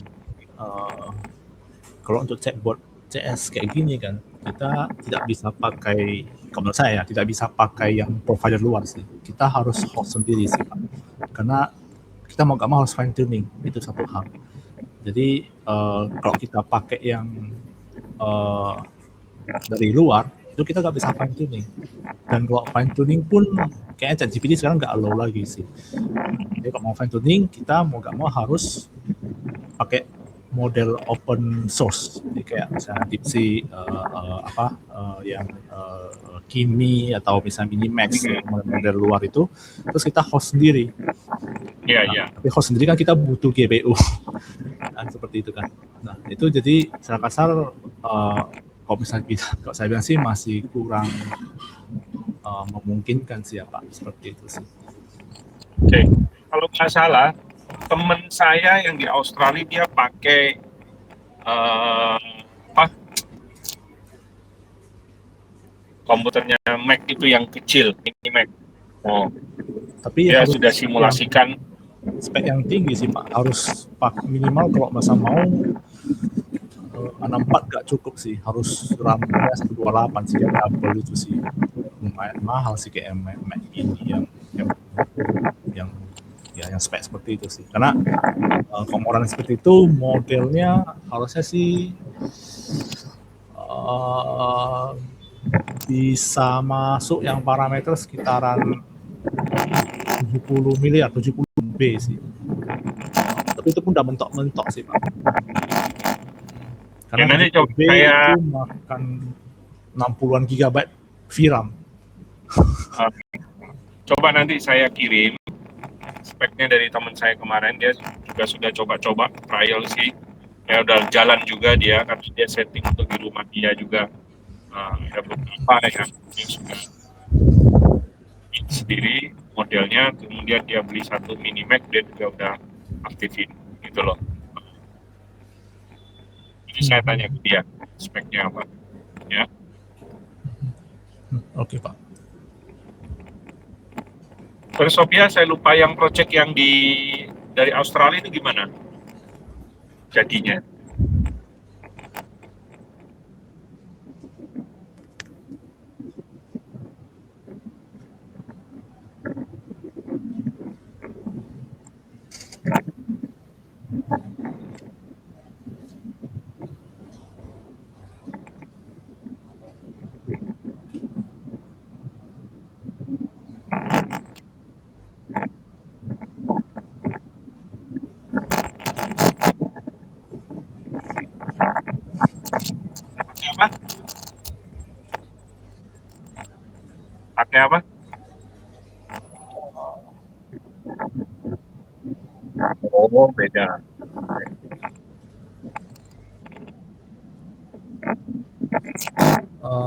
kalau untuk chatbot CS kayak gini kan, kita tidak bisa pakai, menurut saya tidak bisa pakai yang provider luar sih. Kita harus host sendiri sih Pak. Karena kita mau gak mau harus fine tuning, itu satu hal. Jadi kalau kita pakai yang dari luar, itu kita nggak bisa fine tuning. Dan kalau fine tuning pun kayaknya ChatGPT sekarang nggak allow lagi sih. Jadi kalau mau fine tuning, kita mau nggak mau harus pakai model open source. Jadi kayak misalnya DeepSeek, yang Kimi atau misalnya Minimax, model luar itu, terus kita host sendiri. Iya. Tapi host sendiri kan kita butuh GPU, kan seperti itu kan. Nah itu jadi secara kasar, kalau misalnya kalau saya bilang sih masih kurang memungkinkan sih ya Pak, seperti itu sih. Oke, kalau nggak salah teman saya yang di Australia dia pakai komputernya Mac itu yang kecil, ini Mac. Oh, tapi dia sudah simulasikan spek yang tinggi sih Pak, harus minimal kalau masa mau 64 gak cukup sih, harus RAM-nya 128 sih, yang double itu sih lumayan mahal sih kayak Mac ini yang spek seperti itu sih. Karena komponen seperti itu modelnya harusnya sih bisa masuk yang parameter sekitaran 70 miliar, 70 B sih. Tapi itu pun udah mentok-mentok sih Pak. Karena nanti coba B itu makan 60-an gigabyte VRAM. Coba nanti saya kirim speknya dari teman saya kemarin, dia juga sudah coba-coba trial sih. Ya udah jalan juga dia, karena dia setting untuk di rumah dia juga. Ada beberapa yang sudah sendiri modelnya, kemudian dia beli satu mini Mac, dia juga udah aktifin gitu loh. Jadi saya tanya ke dia speknya apa, ya. Oke Pak. Terus Sophia, saya lupa yang project yang dari Australia itu gimana jadinya? Pakai apa? Oh, beda.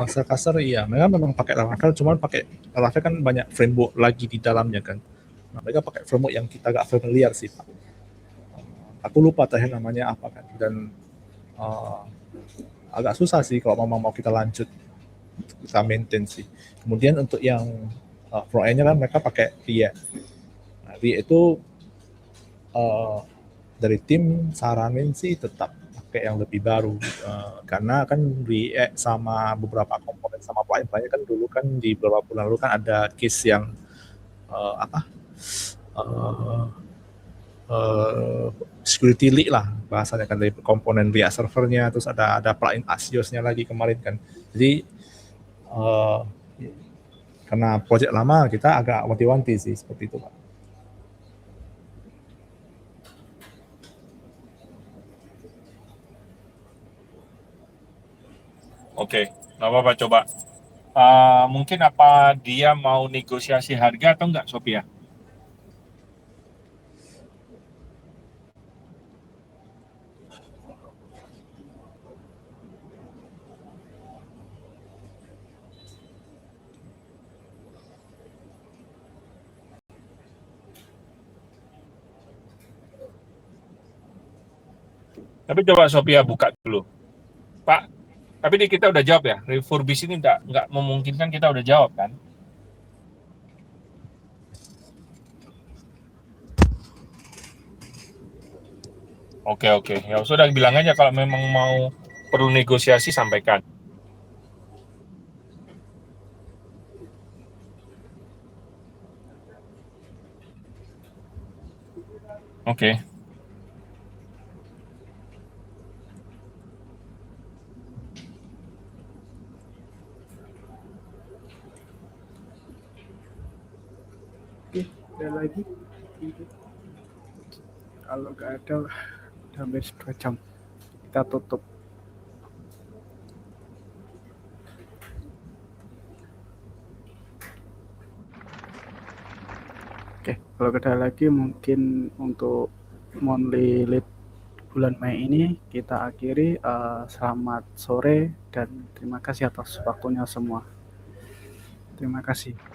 Cellcaster iya, mereka memang pakai Laravel, cuman pakai Laravel kan banyak framework lagi di dalamnya kan. Nah, mereka pakai framework yang kita agak familiar sih Pak. Aku lupa terakhir namanya apa kan, dan agak susah sih kalau mau kita lanjut, kita maintain sih. Kemudian untuk yang front-end-nya kan mereka pakai React. Nah, React itu dari tim saranin sih tetap pakai yang lebih baru, karena kan React sama beberapa komponen sama plugin-plugin kan dulu kan di beberapa bulan lalu kan ada case yang security leak lah bahasanya kan, dari komponen React servernya, terus ada plugin Axios-nya lagi kemarin kan. Jadi karena project lama kita agak wanti-wanti sih seperti itu Pak. Oke, nggak apa-apa, coba. Mungkin apa dia mau negosiasi harga atau enggak, Sophia? Tapi coba Sophia buka dulu. Pak, tapi ini kita udah jawab ya, refurbish ini nggak memungkinkan, kita udah jawab kan? Oke, ya sudah bilang aja kalau memang mau perlu negosiasi sampaikan. Oke. Ada lagi? Kalau nggak ada, udah hampir 2 jam. Kita tutup. Oke, kalau nggak ada lagi mungkin untuk monthly lead bulan Mei ini kita akhiri. Selamat sore dan terima kasih atas waktunya semua. Terima kasih.